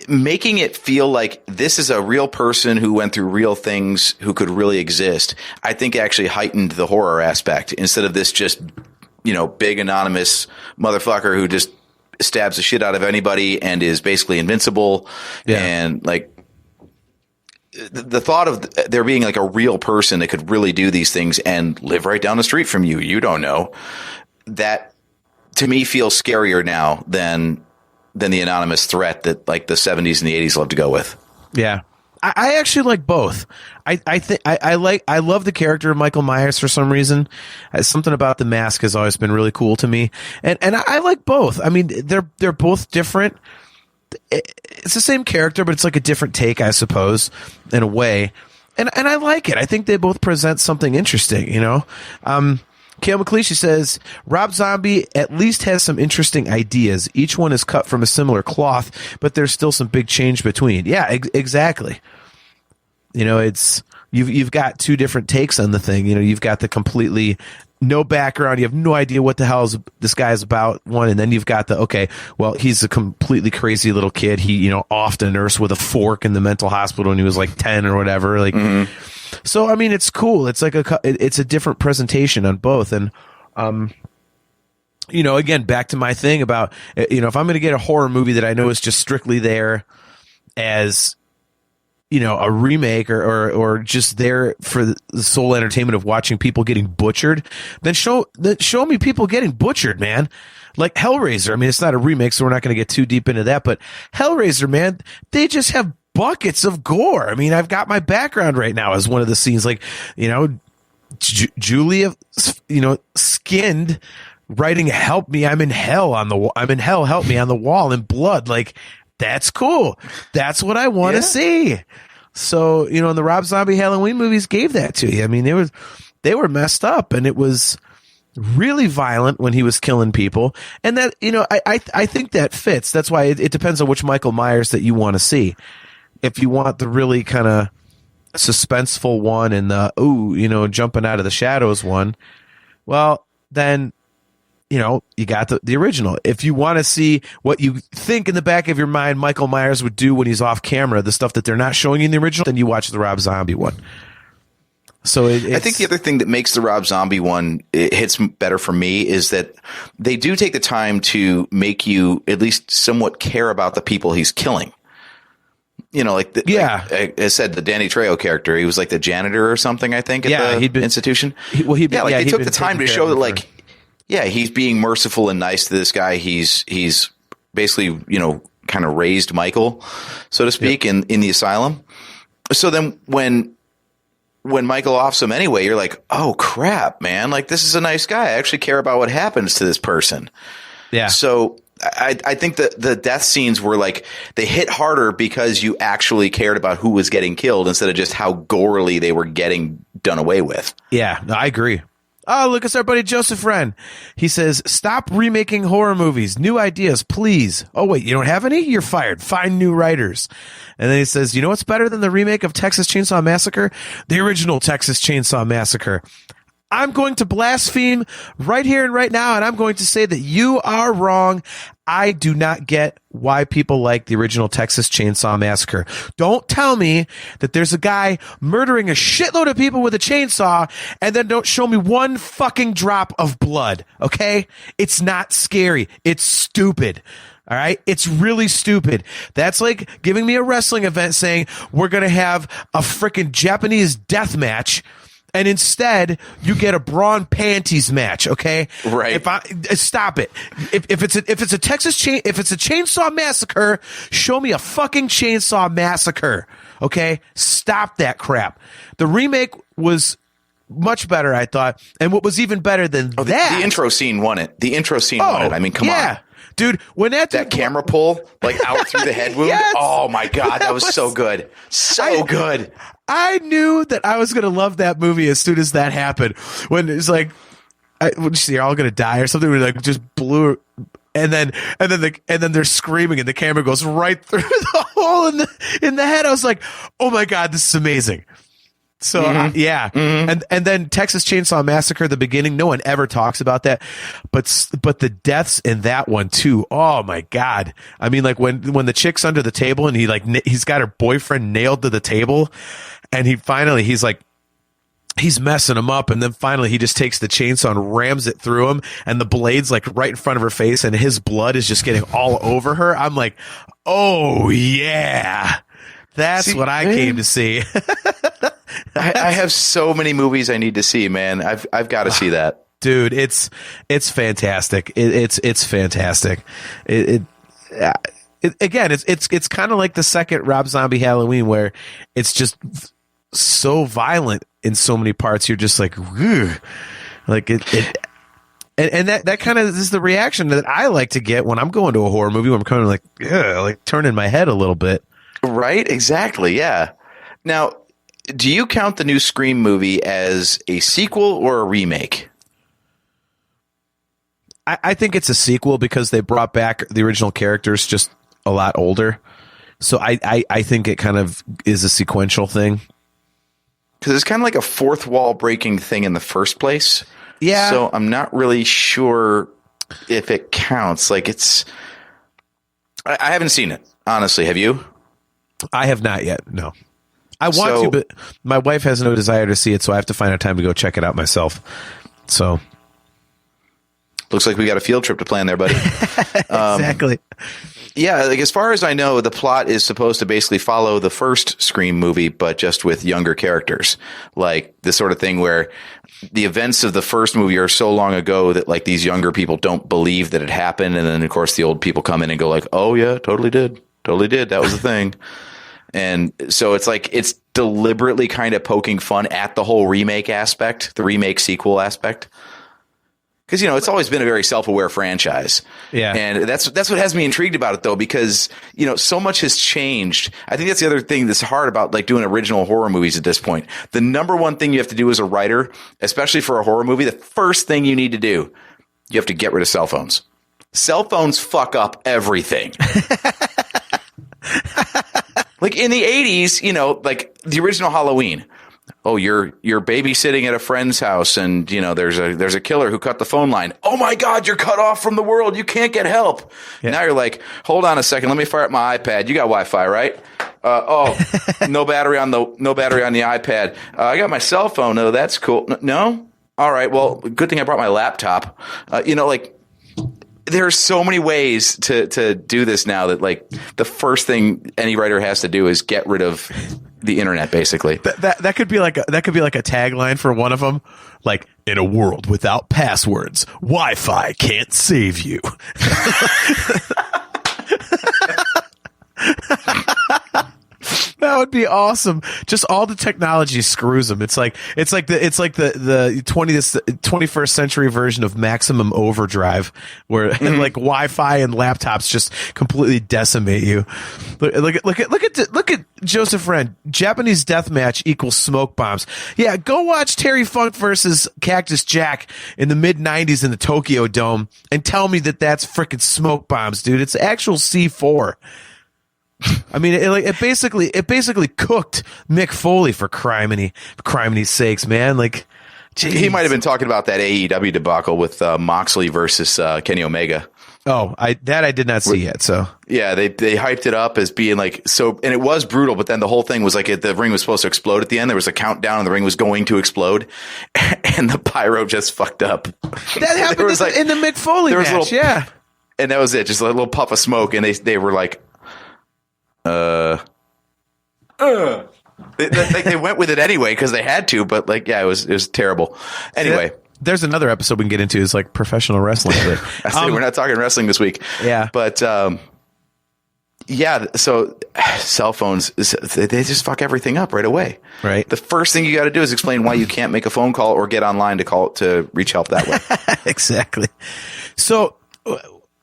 making it feel like this is a real person who went through real things who could really exist. I think actually heightened the horror aspect instead of this just, you know, big anonymous motherfucker who just stabs the shit out of anybody and is basically invincible. Yeah. And like the thought of there being like a real person that could really do these things and live right down the street from you, you don't know, that to me feels scarier now than the anonymous threat that like the 70s and the 80s love to go with. Yeah. I actually like both. I think I love the character of Michael Myers for some reason. Something about the mask has always been really cool to me, and I like both. I mean, they're both different. It's the same character, but it's like a different take, I suppose, in a way. And I like it. I think they both present something interesting. You know, Kale McLeish says Rob Zombie at least has some interesting ideas. Each one is cut from a similar cloth, but there's still some big change between. Yeah, exactly. You know, it's you've got two different takes on the thing. You know, you've got the completely no background. You have no idea what the hell this guy is about one. And then you've got the, okay, well, he's a completely crazy little kid. He, you know, off a nurse with a fork in the mental hospital when he was like 10 or whatever. Like, so, I mean, it's cool. It's like it's a different presentation on both. And, you know, again, back to my thing about, you know, if I'm going to get a horror movie that I know is just strictly there as, you know, a remake or just there for the sole entertainment of watching people getting butchered, then show me people getting butchered, man. Like Hellraiser. I mean, it's not a remake, so we're not going to get too deep into that, but Hellraiser, man, they just have buckets of gore. I mean, I've got my background right now as one of the scenes, like, you know, Julia, you know, skinned, writing "Help me, I'm in hell" I'm in hell, help me on the wall in blood. Like, that's cool. That's what I want to see. So, you know, and the Rob Zombie Halloween movies gave that to you. I mean, they were messed up, and it was really violent when he was killing people. And that, you know, I think that fits. That's why it depends on which Michael Myers that you want to see. If you want the really kind of suspenseful one and the, you know, jumping out of the shadows one, well, then, you know, you got the original. If you want to see what you think in the back of your mind Michael Myers would do when he's off camera, the stuff that they're not showing you in the original, then you watch the Rob Zombie one. So I think the other thing that makes the Rob Zombie one it hits better for me is that they do take the time to make you at least somewhat care about the people he's killing. You know, like, like I said, the Danny Trejo character, he was like the janitor or something, I think, at the institution. They took the time to show that, like, yeah, he's being merciful and nice to this guy. He's basically, you know, kind of raised Michael, so to speak, in the asylum. So then when Michael offs him anyway, you're like, oh crap, man! Like, this is a nice guy. I actually care about what happens to this person. Yeah. So I think that the death scenes were like, they hit harder because you actually cared about who was getting killed instead of just how gorily they were getting done away with. Yeah, I agree. Oh, look, it's our buddy Joseph Wren. He says, stop remaking horror movies. New ideas, please. Oh, wait, you don't have any? You're fired. Find new writers. And then he says, you know what's better than the remake of Texas Chainsaw Massacre? The original Texas Chainsaw Massacre. I'm going to blaspheme right here and right now, and I'm going to say that you are wrong. I do not get why people like the original Texas Chainsaw Massacre. Don't tell me that there's a guy murdering a shitload of people with a chainsaw and then don't show me one fucking drop of blood, okay? It's not scary. It's stupid. All right. It's really stupid. That's like giving me a wrestling event saying we're going to have a freaking Japanese death match. And instead, you get a brawn panties match, okay? Right. Stop it. If it's a chainsaw massacre, show me a fucking chainsaw massacre, okay? Stop that crap. The remake was much better, I thought, and what was even better than that, the intro scene won it. The intro scene won it. I mean, come on. Dude, when that camera pull, like, out through the head wound. Yes! Oh my God, that was so good. So good. I knew that I was going to love that movie as soon as that happened. When it's like, you're all going to die or something. We like just blew, and then they're screaming, and the camera goes right through the hole in the head. I was like, oh my God, this is amazing. So and then Texas Chainsaw Massacre, the beginning, no one ever talks about that, but the deaths in that one too. Oh my God! I mean, like when the chick's under the table and he's got her boyfriend nailed to the table, and he's messing him up, and then finally he just takes the chainsaw and rams it through him, and the blade's like right in front of her face, and his blood is just getting all over her. I'm like, oh yeah. That's what I came to see. I have so many movies I need to see, man. I've got to see that, dude. It's fantastic. It's fantastic. It's kind of like the second Rob Zombie Halloween, where it's just so violent in so many parts. You're just like, ugh. Like and that kind of is the reaction that I like to get when I'm going to a horror movie, when I'm kind of like, ugh, like turning my head a little bit. Right? Exactly. Yeah. Now, do you count the new Scream movie as a sequel or a remake? I think it's a sequel because they brought back the original characters just a lot older. So I think it kind of is a sequential thing. Because it's kind of like a fourth wall breaking thing in the first place. Yeah. So I'm not really sure if it counts. Like I haven't seen it, honestly. Have you? I have not yet. No. I want to, but my wife has no desire to see it, so I have to find a time to go check it out myself. So looks like we got a field trip to plan there, buddy. Exactly. Yeah, like as far as I know, the plot is supposed to basically follow the first Scream movie, but just with younger characters. Like the sort of thing where the events of the first movie are so long ago that like these younger people don't believe that it happened, and then of course the old people come in and go like, "Oh yeah, totally did, that was the thing." And so it's like it's deliberately kind of poking fun at the whole remake aspect, the remake sequel aspect. Because, it's always been a very self-aware franchise. Yeah. And that's what has me intrigued about it, though, because, so much has changed. I think that's the other thing that's hard about like doing original horror movies at this point. The number one thing you have to do as a writer, especially for a horror movie, the first thing you need to do, you have to get rid of cell phones. Cell phones fuck up everything. Like in the 80s, like the original Halloween. Oh, you're babysitting at a friend's house, and there's a killer who cut the phone line. Oh my God, you're cut off from the world. You can't get help. Yeah. Now you're like, hold on a second, let me fire up my iPad. You got Wi-Fi, right? No battery on the iPad. I got my cell phone. No, that's cool. No, all right. Well, good thing I brought my laptop. There are so many ways to do this now that like the first thing any writer has to do is get rid of the internet, basically. That could be like a tagline for one of them, like, in a world without passwords, Wi-Fi can't save you. That would be awesome. Just all the technology screws them. It's like the 21st century version of Maximum Overdrive, where like Wi-Fi and laptops just completely decimate you. Look at Joseph Wren. Japanese deathmatch equals smoke bombs. Yeah, go watch Terry Funk versus Cactus Jack in the mid '90s in the Tokyo Dome and tell me that that's freaking smoke bombs, dude. It's actual C4. I mean, it basically cooked Mick Foley for criminy sakes, man. Like, geez. He might have been talking about that AEW debacle with Moxley versus Kenny Omega. Oh, I did not see yet. So yeah, they hyped it up as being like so, and it was brutal. But then the whole thing was like the ring was supposed to explode at the end. There was a countdown, and the ring was going to explode, and the pyro just fucked up. That happened in the Mick Foley match. Yeah, and that was it. Just a little puff of smoke, and they were like. They went with it anyway because they had to, but like, yeah, it was terrible. Anyway, there's another episode we can get into is like professional wrestling. I say we're not talking wrestling this week. Yeah, but yeah. So cell phones, they just fuck everything up right away. Right. The first thing you got to do is explain why you can't make a phone call or get online to reach help that way. Exactly. So.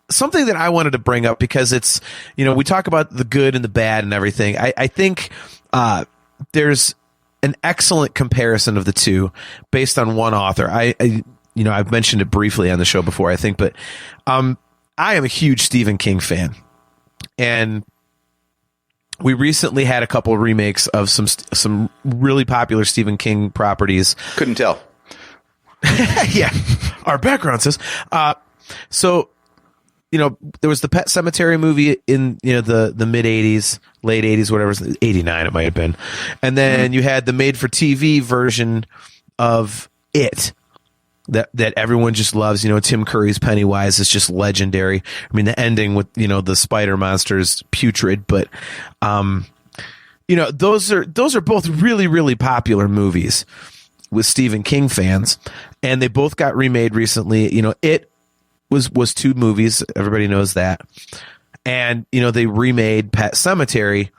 Something that I wanted to bring up because it's, we talk about the good and the bad and everything. I think there's an excellent comparison of the two based on one author. I've mentioned it briefly on the show before, I think, but I am a huge Stephen King fan. And we recently had a couple of remakes of some really popular Stephen King properties. Couldn't tell. Yeah. Our background says. So, there was the Pet Sematary movie in, the mid 80s, late 80s, whatever, 89 it might have been. And then you had the made for TV version of It that everyone just loves. Tim Curry's Pennywise is just legendary. I mean, the ending with, the spider monsters, putrid, but, those are both really, really popular movies with Stephen King fans, and they both got remade recently. It was two movies. Everybody knows that. And, they remade Pet Sematary.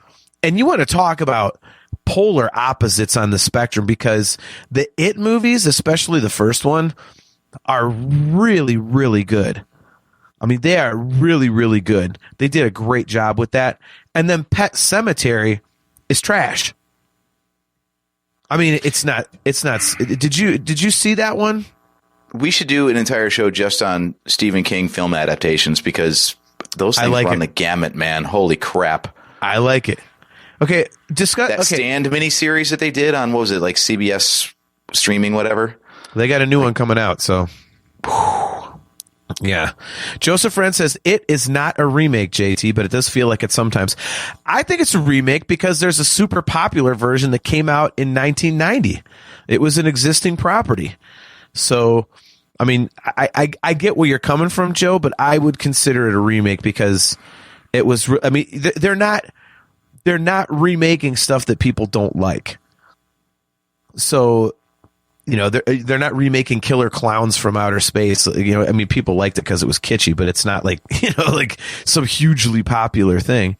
And you want to talk about polar opposites on the spectrum, because the It movies, especially the first one, are really, really good. I mean, they are really, really good. They did a great job with that. And then Pet Sematary is trash. I mean, it's not. Did you see that one? We should do an entire show just on Stephen King film adaptations, because those things run the gamut, man. Holy crap. I like it. Okay, discuss that Stand miniseries that they did on, what was it, like CBS streaming, whatever? They got a new one coming out, so yeah. Joseph Friend says it is not a remake, JT, but it does feel like it sometimes. I think it's a remake because there's a super popular version that came out in 1990. It was an existing property. So, I mean, I get where you're coming from, Joe, but I would consider it a remake because it was. I mean, they're not remaking stuff that people don't like. So, they're not remaking Killer Clowns from Outer Space. I mean, people liked it because it was kitschy, but it's not like, like some hugely popular thing.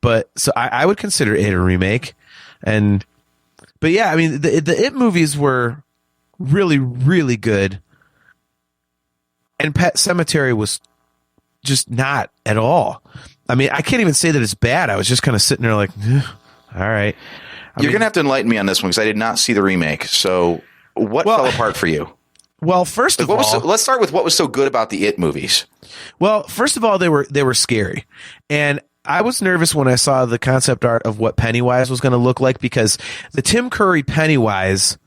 But so I would consider it a remake. But yeah, I mean, the It movies were really, really good. And Pet Sematary was just not at all. I mean, I can't even say that it's bad. I was just kind of sitting there like, all right. You're going to have to enlighten me on this one because I did not see the remake. So what fell apart for you? Well, first of all, let's start with what was so good about the It movies. Well, first of all, they were scary. And I was nervous when I saw the concept art of what Pennywise was going to look like, because the Tim Curry Pennywise,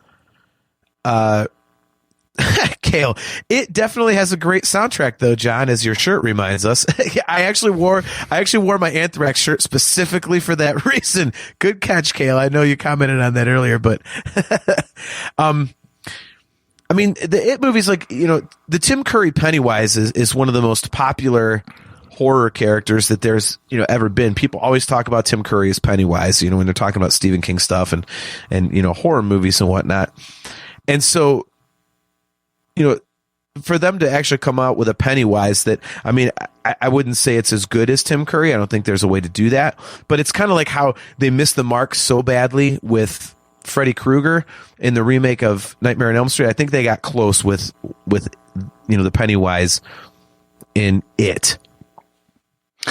Kale, it definitely has a great soundtrack though, John, as your shirt reminds us. I actually wore my Anthrax shirt specifically for that reason. Good catch, Kale. I know you commented on that earlier, but I mean, the It movies, like, the Tim Curry Pennywise is one of the most popular horror characters that there's, ever been. People always talk about Tim Curry as Pennywise, when they're talking about Stephen King stuff and horror movies and whatnot. And so, for them to actually come out with a Pennywise that, I mean, I wouldn't say it's as good as Tim Curry. I don't think there's a way to do that, but it's kind of like how they missed the mark so badly with Freddy Krueger in the remake of Nightmare on Elm Street. I think they got close with the Pennywise in It.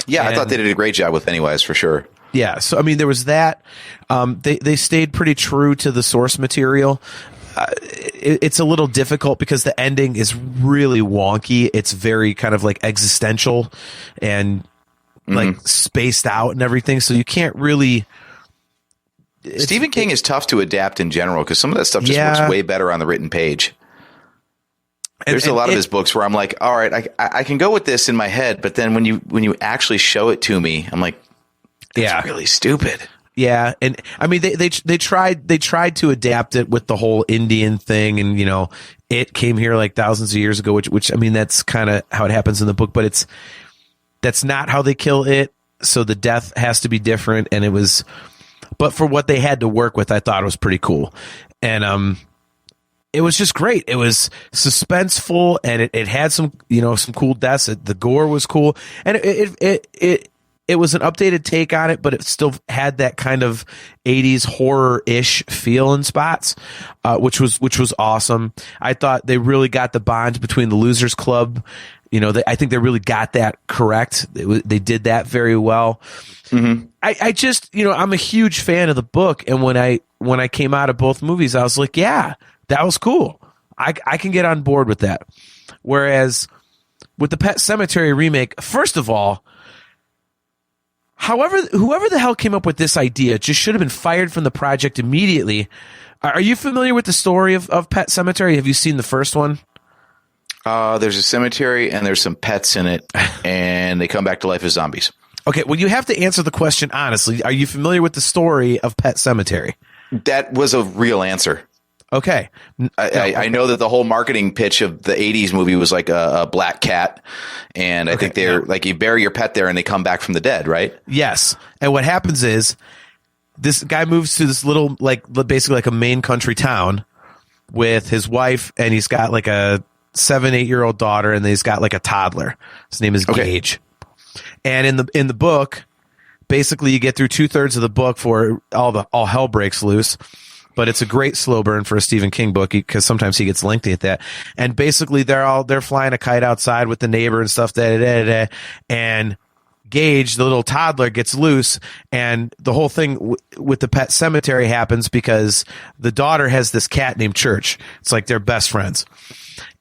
Yeah, I thought they did a great job with Pennywise for sure. Yeah, so I mean, there was that. They stayed pretty true to the source material. It's a little difficult because the ending is really wonky. It's very kind of like existential and like spaced out and everything. So you can't really. Stephen King is tough to adapt in general because some of that stuff just works way better on the written page. There's a lot of his books where I'm like, all right, I can go with this in my head, but then when you actually show it to me, I'm like, that's really stupid. Yeah, and I mean they tried to adapt it with the whole Indian thing, and it came here like thousands of years ago, which I mean that's kind of how it happens in the book, but that's not how they kill it. So the death has to be different, and but for what they had to work with, I thought it was pretty cool, and it was just great. It was suspenseful, and it had some some cool deaths. The gore was cool, and it was an updated take on it, but it still had that kind of 80s horror-ish feel in spots, which was awesome. I thought they really got the bond between the Losers Club. I think they really got that correct. They did that very well. Mm-hmm. I just, I'm a huge fan of the book, and when I came out of both movies, I was like, yeah, that was cool. I can get on board with that. Whereas with the Pet Sematary remake, first of all, whoever the hell came up with this idea just should have been fired from the project immediately. Are you familiar with the story of Pet Sematary? Have you seen the first one? There's a cemetery and there's some pets in it, and they come back to life as zombies. Okay, well, you have to answer the question honestly. Are you familiar with the story of Pet Sematary? That was a real answer. Okay. I know that the whole marketing pitch of the 80s movie was like a black cat. And I think they're like, you bury your pet there and they come back from the dead, right? Yes. And what happens is this guy moves to this little, basically like a Maine country town with his wife, and he's got like a 7-8-year-old daughter, and he's got like a toddler. His name is Gage. And in the book, basically you get through 2/3 of the book before all hell breaks loose. But it's a great slow burn for a Stephen King book because sometimes he gets lengthy at that. And basically they're flying a kite outside with the neighbor and stuff. And Gage, the little toddler, gets loose, and the whole thing with the pet cemetery happens because the daughter has this cat named Church. It's like they're best friends,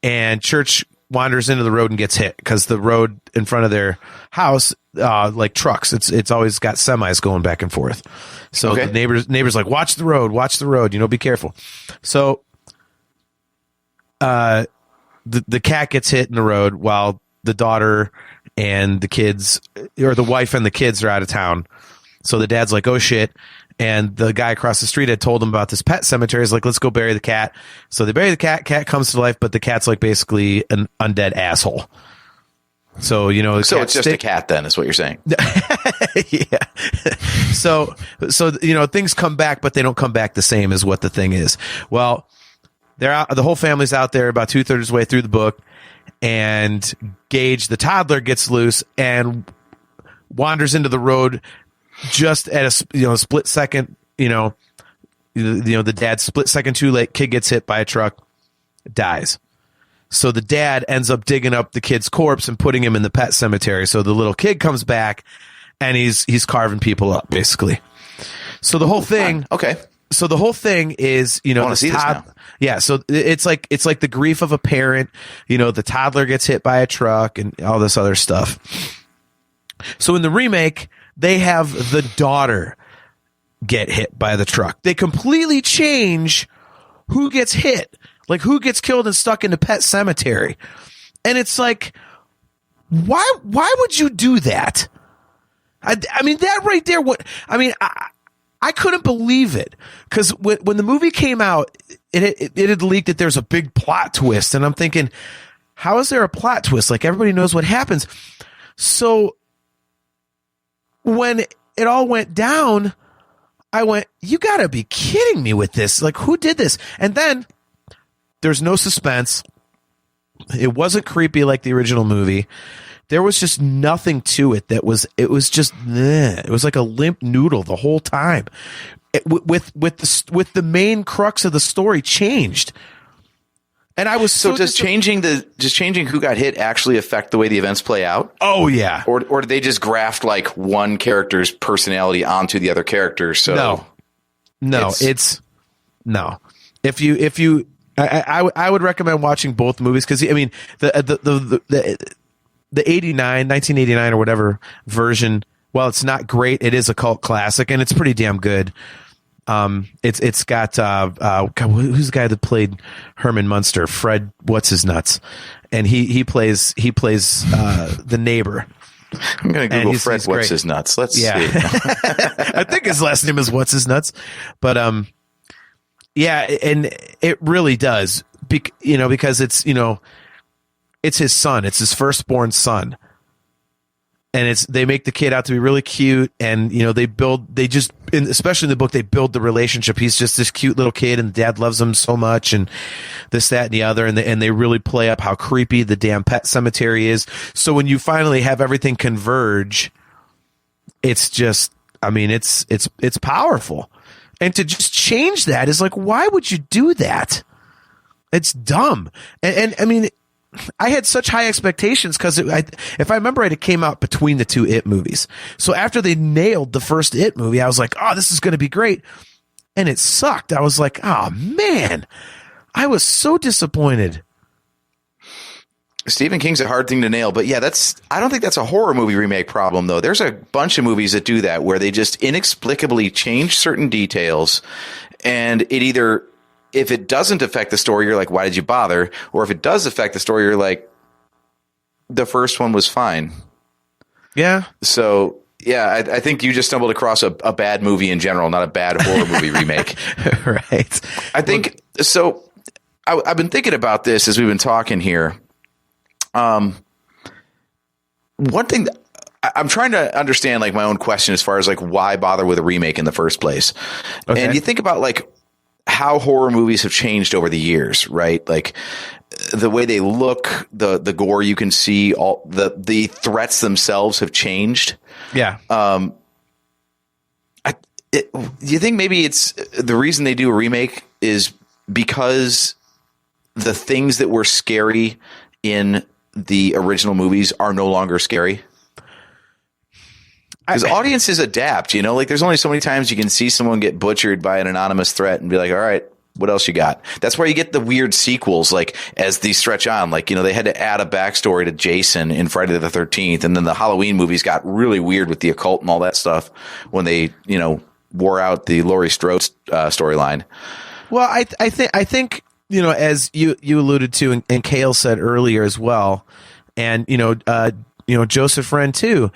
and Church wanders into the road and gets hit because the road in front of their house, like trucks, it's always got semis going back and forth. So the neighbors like, watch the road, be careful. So the cat gets hit in the road while the daughter and the kids, or the wife and the kids, are out of town. So the dad's like, oh shit. And the guy across the street had told him about this pet cemetery. He's like, let's go bury the cat. So they bury the cat. Cat comes to life, but the cat's like basically an undead asshole. So, so it's just a cat then, is what you're saying. Yeah. So, things come back, but they don't come back the same as what the thing is. Well, they're out, the whole family's out there about 2/3 way through the book, and Gage, the toddler, gets loose and wanders into the road just at a split second. The dad's split second too late. Kid gets hit by a truck, dies. So the dad ends up digging up the kid's corpse and putting him in the pet cemetery. So the little kid comes back and he's carving people up, basically. So the whole thing. Okay. So the whole thing is, I want to see this now. Yeah. So it's like the grief of a parent. The toddler gets hit by a truck and all this other stuff. So in the remake, they have the daughter get hit by the truck. They completely change who gets hit, like who gets killed and stuck in the pet cemetery. And it's like, why would you do that? I mean, that right there. I couldn't believe it because when the movie came out, it had leaked that there's a big plot twist, and I'm thinking, how is there a plot twist? Like everybody knows what happens. So when it all went down, I went, you gotta be kidding me with this. Like, who did this? And then there's no suspense. It wasn't creepy like the original movie. There was just nothing to it it was just, it was like a limp noodle the whole time. With the main crux of the story changed. And I was does changing who got hit actually affect the way the events play out? Oh yeah. Or did they just graft like one character's personality onto the other characters? So no. If you I would recommend watching both movies because I mean the 1989 or whatever version, while it's not great, it is a cult classic and it's pretty damn good. It's got who's the guy that played Herman Munster? Fred, what's his nuts? And he plays the neighbor. I'm gonna Google Fred. What's his nuts? Let's see. I think his last name is What's His Nuts, but yeah, and it really does, because it's it's his son, it's his firstborn son. And they make the kid out to be really cute, and especially in the book, they build the relationship. He's just this cute little kid, and the dad loves him so much, and this, that, and the other, and they really play up how creepy the damn pet cemetery is. So when you finally have everything converge, it's just, I mean, it's powerful, and to just change that is like, why would you do that? It's dumb, and I mean. I had such high expectations because if I remember right, it came out between the two It movies. So after they nailed the first It movie, I was like, oh, this is going to be great. And it sucked. I was like, oh, man, I was so disappointed. Stephen King's a hard thing to nail, but yeah, I don't think that's a horror movie remake problem, though. There's a bunch of movies that do that where they just inexplicably change certain details, and it either... if it doesn't affect the story, you're like, why did you bother? Or if it does affect the story, you're like, the first one was fine. Yeah. So, yeah, I think you just stumbled across a bad movie in general, not a bad horror movie remake. Right. I think, so I've been thinking about this as we've been talking here. One thing I'm trying to understand, like, my own question as far as, like, why bother with a remake in the first place? Okay. And you think about, like, how horror movies have changed over the years, right? Like the way they look, the gore you can see, all the threats themselves have changed. Yeah. Do you think maybe it's the reason they do a remake is because the things that were scary in the original movies are no longer scary? Because audiences adapt, you know, like there's only so many times you can see someone get butchered by an anonymous threat and be like, all right, what else you got? That's where you get the weird sequels, like as these stretch on, like, you know, they had to add a backstory to Jason in Friday the 13th. And then the Halloween movies got really weird with the occult and all that stuff when they, you know, wore out the Laurie Strode storyline. Well, I think, you know, as you alluded to and Kale said earlier as well, and, you know, Joseph Wren too,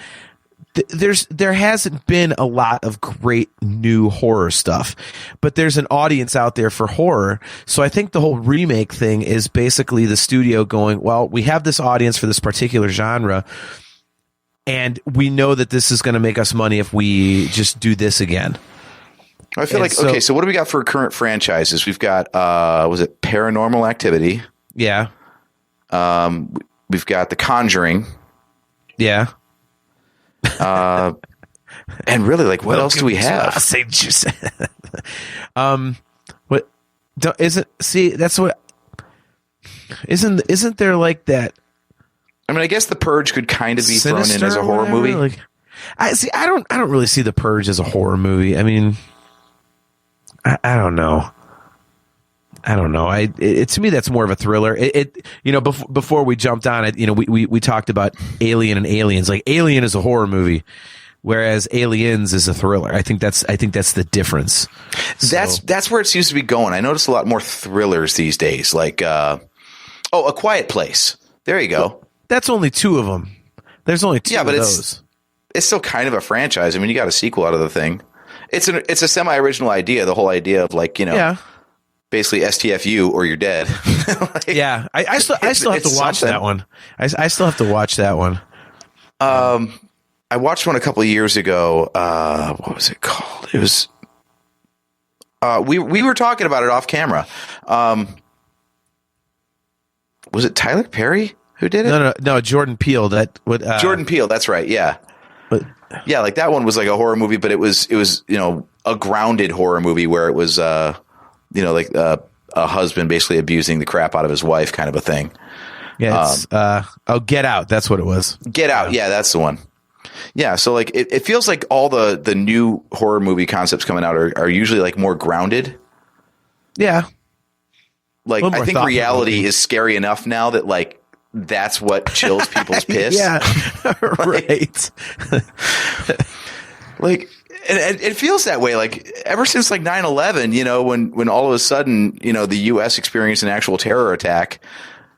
there hasn't been a lot of great new horror stuff, but there's an audience out there for horror. So I think the whole remake thing is basically the studio going, well, we have this audience for this particular genre, and we know that this is going to make us money if we just do this again. I feel okay, so what do we got for current franchises? We've got, was it Paranormal Activity? Yeah. We've got The Conjuring. Yeah. And really, like, what else do we have? What isn't? See, that's what. Isn't there like that? I mean, I guess The Purge could kind of be thrown in as a horror movie. Like, I don't really see The Purge as a horror movie. I mean, I don't know. To me, that's more of a thriller. You know, before we jumped on it, you know, we talked about Alien and Aliens. Like, Alien is a horror movie, whereas Aliens is a thriller. I think that's the difference. That's where it seems to be going. I notice a lot more thrillers these days. Like, A Quiet Place. There you go. Well, that's only two of them. There's only two of those. It's still kind of a franchise. I mean, you got a sequel out of the thing. It's a semi-original idea. The whole idea of, like, you know. Yeah. Basically STFU or you're dead. Like, yeah. I still have to watch that one. I still have to watch that one. I watched one a couple of years ago. What was it called? It was, we were talking about it off camera. Was it Tyler Perry who did it? No, Jordan Peele. Jordan Peele. That's right. Yeah. Yeah. Like that one was like a horror movie, but it was, you know, a grounded horror movie where it was, you know, like a husband basically abusing the crap out of his wife, kind of a thing. Yeah. It's, Get Out. That's what it was. Get Out. Yeah, that's the one. Yeah. So like, it feels like all the new horror movie concepts coming out are usually like more grounded. Yeah. Like, I think reality is scary enough now that like that's what chills people's piss. Yeah. Right. Like. And it feels that way, like ever since like 9/11, you know, when all of a sudden, you know, the U.S. experienced an actual terror attack,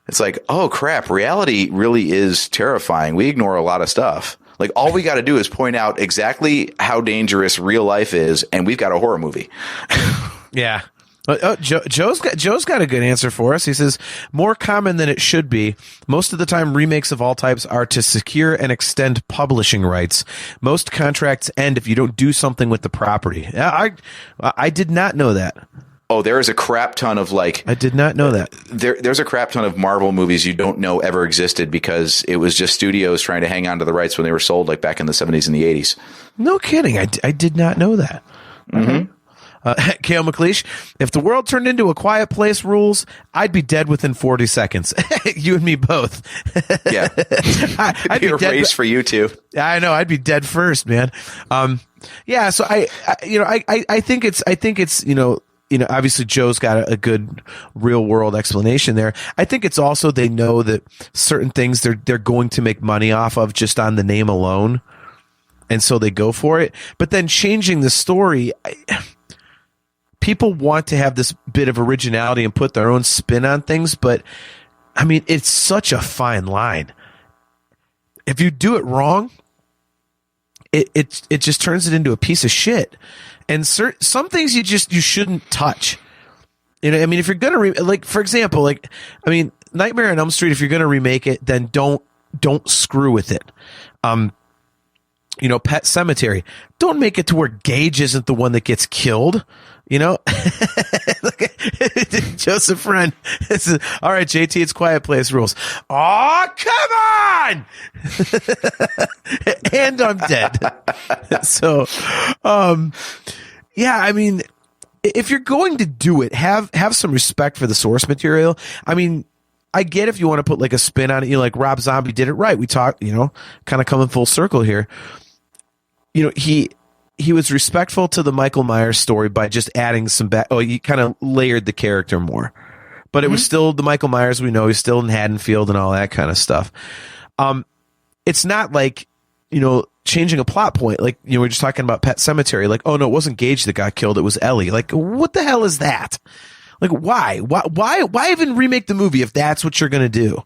it's like, oh crap, reality really is terrifying. We ignore a lot of stuff. Like all we got to do is point out exactly how dangerous real life is, and we've got a horror movie. Yeah. Joe's got a good answer for us. He says, more common than it should be. Most of the time, remakes of all types are to secure and extend publishing rights. Most contracts end if you don't do something with the property. I did not know that. Oh, there is a crap ton of like. I did not know that. There's a crap ton of Marvel movies you don't know ever existed because it was just studios trying to hang on to the rights when they were sold, like back in the 70s and the 80s. No kidding. I did not know that. Mm-hmm. Kale McLeish, if the world turned into A Quiet Place rules, I'd be dead within 40 seconds. You and me both. Yeah. I'd be a race for you too. I know. I'd be dead first, man. Yeah. So I think it's, you know, obviously Joe's got a good real world explanation there. I think it's also, they know that certain things they're going to make money off of just on the name alone. And so they go for it. But then changing the story, people want to have this bit of originality and put their own spin on things, but I mean, it's such a fine line. If you do it wrong, it just turns it into a piece of shit. And some things you shouldn't touch. You know, I mean, if you're gonna like, for example, like, I mean, Nightmare on Elm Street, if you're gonna remake it, then don't screw with it. Pet Cemetery. Don't make it to where Gage isn't the one that gets killed. Joseph Friend. All right, JT, it's Quiet Place rules. Oh, come on! And I'm dead. So, yeah, I mean, if you're going to do it, have some respect for the source material. I mean, I get if you want to put like a spin on it, like Rob Zombie did it right. We talked, kind of coming full circle here. He was respectful to the Michael Myers story by just adding some he kind of layered the character more. But it was still the Michael Myers we know. He's still in Haddonfield and all that kind of stuff. It's not like, changing a plot point. Like, we're just talking about Pet Cemetery. Like, oh no, it wasn't Gage that got killed. It was Ellie. Like, what the hell is that? Like, why even remake the movie if that's what you're going to do?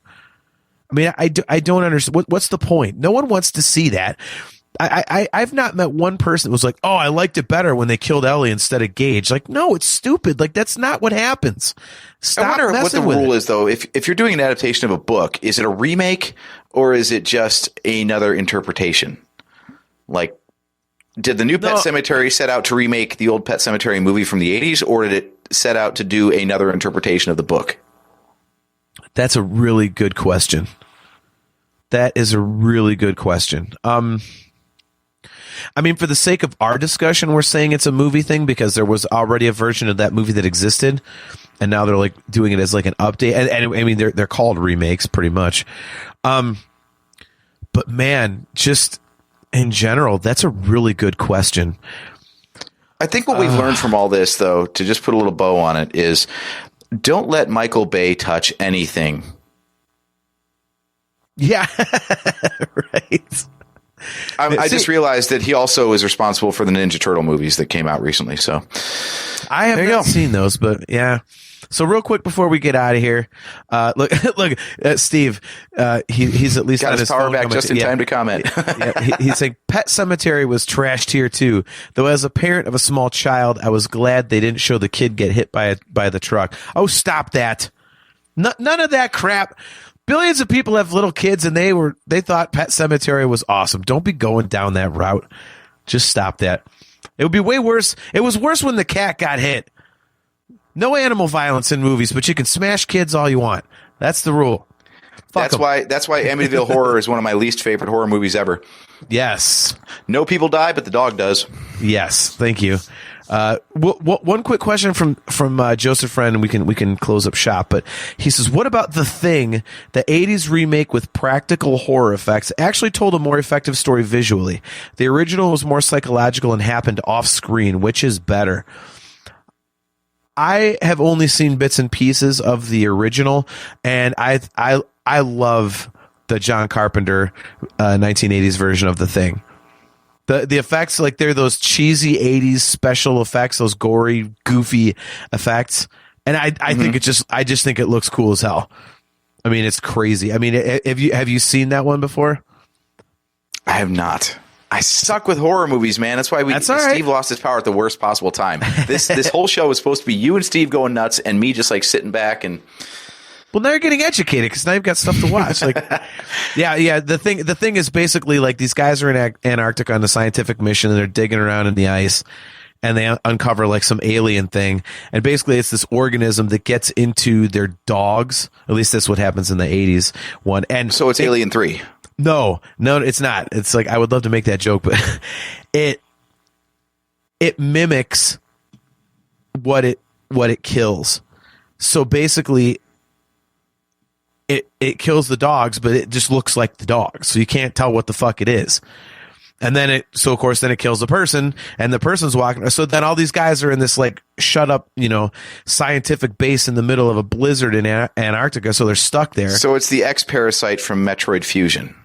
I mean, I don't understand. What's the point? No one wants to see that. I've not met one person that was like, oh, I liked it better when they killed Ellie instead of Gage. Like, no, it's stupid. Like, that's not what happens. Stop. I wonder what the with rule it. is, though. If you're doing an adaptation of a book, is it a remake or is it just another interpretation? Like, did the new Pet Cemetery set out to remake the old Pet Cemetery movie from the 80s, or did it set out to do another interpretation of the book? That's a really good question. That is a really good question. I mean, for the sake of our discussion, we're saying it's a movie thing because there was already a version of that movie that existed, and now they're like doing it as like an update. And I mean, they're called remakes, pretty much. But man, just in general, that's a really good question. I think what we've learned from all this, though, to just put a little bow on it, is don't let Michael Bay touch anything. Yeah, right. I just realized that he also is responsible for the Ninja Turtle movies that came out recently. So I have not seen those, but yeah. So real quick before we get out of here, look, Steve, he's at least got on his his power phone back just in time to comment. He's saying Pet Cemetery was trashed here too. Though as a parent of a small child, I was glad they didn't show the kid get hit by the truck. Oh, stop that! None of that crap. Billions of people have little kids, and they thought Pet Cemetery was awesome. Don't be going down that route. Just stop that. It would be way worse. It was worse when the cat got hit. No animal violence in movies, but you can smash kids all you want. That's the rule. That's why Amityville Horror is one of my least favorite horror movies ever. Yes. No people die, but the dog does. Yes. Thank you. One quick question from Joseph Friend, and we can close up shop. But he says, "What about The Thing? The '80s remake with practical horror effects actually told a more effective story visually. The original was more psychological and happened off screen. Which is better?" I have only seen bits and pieces of the original, and I love the John Carpenter 1980s version of The Thing. The effects, like, they're those cheesy 80s special effects, those gory, goofy effects. And I think I just think it looks cool as hell. I mean, it's crazy. I mean, have you seen that one before? I have not. I suck with horror movies, man. That's why Steve lost his power at the worst possible time. This whole show was supposed to be you and Steve going nuts and me just like sitting back and. Well, now you're getting educated because now you've got stuff to watch. Like, yeah. The thing is basically like these guys are in Antarctica on a scientific mission and they're digging around in the ice and they uncover like some alien thing. And basically it's this organism that gets into their dogs. At least that's what happens in the 80s one. And so it's Alien 3. No, it's not. It's like, I would love to make that joke, but it mimics what it kills. So basically, it kills the dogs, but it just looks like the dogs. So you can't tell what the fuck it is. And then it kills the person, and the person's walking. So then all these guys are in this like shut up, scientific base in the middle of a blizzard in Antarctica. So they're stuck there. So it's the X-Parasite from Metroid Fusion.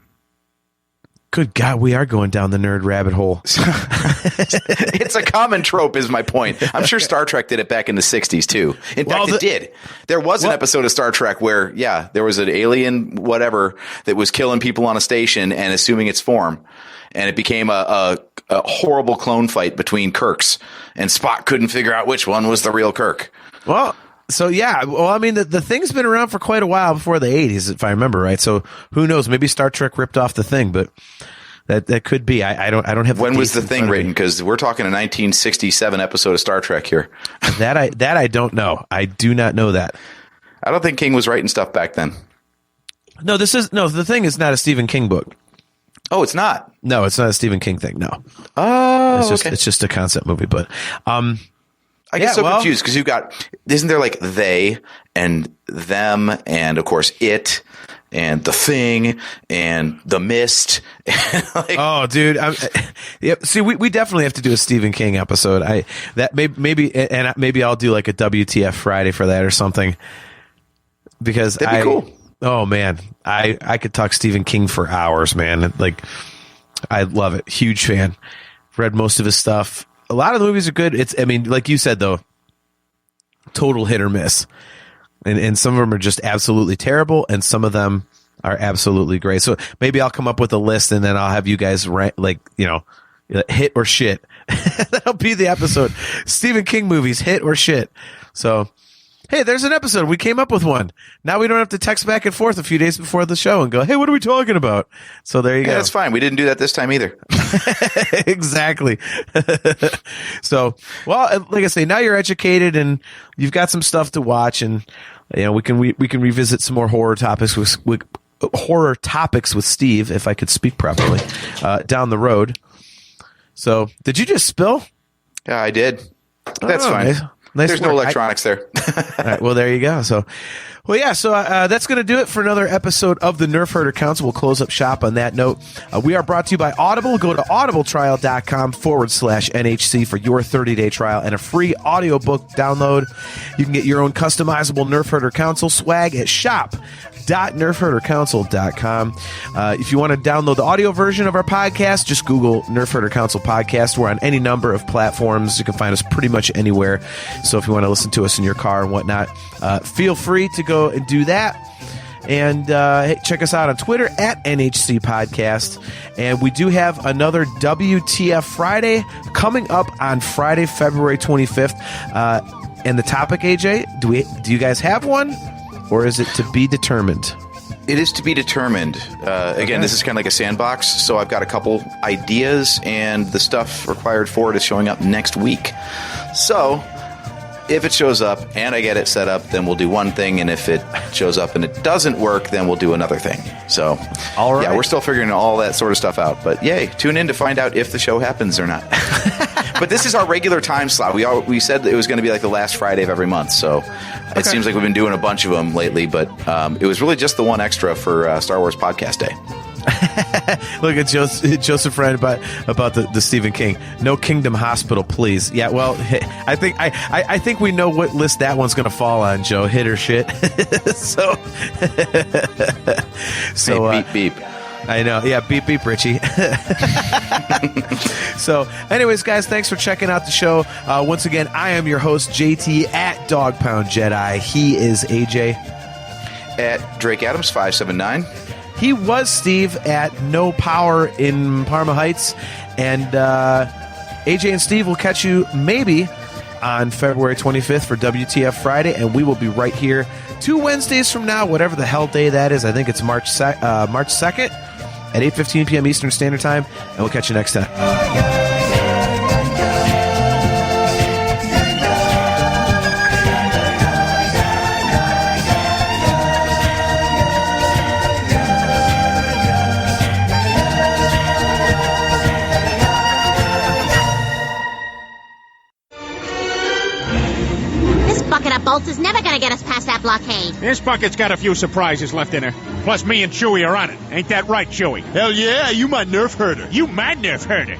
Good God, we are going down the nerd rabbit hole. It's a common trope, is my point. I'm sure Star Trek did it back in the 60s, too. In fact, it did. There was an episode of Star Trek where, there was an alien whatever that was killing people on a station and assuming its form. And it became a horrible clone fight between Kirks. And Spock couldn't figure out which one was the real Kirk. Well, so I mean, the thing's been around for quite a while before the 80s, if I remember right. So who knows? Maybe Star Trek ripped off the thing, but That could be. I don't have. When was the dates in thing front of me. written? Because we're talking a 1967 episode of Star Trek here. That I don't know. I do not know that. I don't think King was writing stuff back then. No, the thing is not a Stephen King book. Oh, it's not. No, it's not a Stephen King thing. No. Oh, It's just a concept movie, but I get confused because you've got, isn't there like they and them and of course it and the thing and the mist? Like, oh, dude, yep. See, we definitely have to do a Stephen King episode. Maybe I'll do like a WTF Friday for that or something because that'd be cool. Oh man, I could talk Stephen King for hours, man. Like, I love it. Huge fan. Read most of his stuff. A lot of the movies are good. Like you said though, total hit or miss, and some of them are just absolutely terrible, and some of them are absolutely great. So maybe I'll come up with a list, and then I'll have you guys rank, hit or shit. That'll be the episode. Stephen King movies, hit or shit. So. Hey, there's an episode. We came up with one. Now we don't have to text back and forth a few days before the show and go, hey, what are we talking about? So there you go. That's fine. We didn't do that this time either. Exactly. So, well, like I say, now you're educated and you've got some stuff to watch, and we can revisit some more horror topics with Steve, if I could speak properly, down the road. So, did you just spill? Yeah, I did. That's fine. Nice There's work. no electronics there. All right, well, there you go. So, that's going to do it for another episode of the Nerf Herder Council. We'll close up shop on that note. We are brought to you by Audible. Go to audibletrial.com/NHC for your 30-day trial and a free audiobook download. You can get your own customizable Nerf Herder Council swag at shop.nerfherdercouncil.com. If you want to download the audio version of our podcast, just Google Nerf Herder Council Podcast. We're on any number of platforms. You can find us pretty much anywhere. So if you want to listen to us in your car and whatnot, feel free to go and do that. And hey, check us out on Twitter at NHC Podcast. And we do have another WTF Friday coming up on Friday, February 25th. And the topic, AJ, do you guys have one? Or is it to be determined? It is to be determined. Again, This is kind of like a sandbox, so I've got a couple ideas, and the stuff required for it is showing up next week. So, if it shows up and I get it set up, then we'll do one thing, and if it shows up and it doesn't work, then we'll do another thing. So, all right. Yeah, we're still figuring all that sort of stuff out. But yay, tune in to find out if the show happens or not. But this is our regular time slot. We said that it was going to be like the last Friday of every month, so it seems like we've been doing a bunch of them lately, but it was really just the one extra for Star Wars Podcast Day. Look at Joseph Ryan about the Stephen King. No Kingdom Hospital, please. Yeah, well, I think we know what list that one's going to fall on, Joe. Hit or shit. So Hey, beep, beep. I know. Yeah, beep, beep, Richie. So, anyways, guys, thanks for checking out the show. Once again, I am your host, JT, at Dog Pound Jedi. He is AJ. At Drake Adams 579. He was Steve at No Power in Parma Heights. And AJ and Steve will catch you maybe on February 25th for WTF Friday, and we will be right here 2 Wednesdays from now, whatever the hell day that is. I think it's March 2nd at 8:15 p.m. Eastern Standard Time, and we'll catch you next time. This bucket of bolts is never gonna get us past that blockade. This bucket's got a few surprises left in her. Plus, me and Chewie are on it. Ain't that right, Chewie? Hell yeah, you my Nerf herder. You my Nerf herder.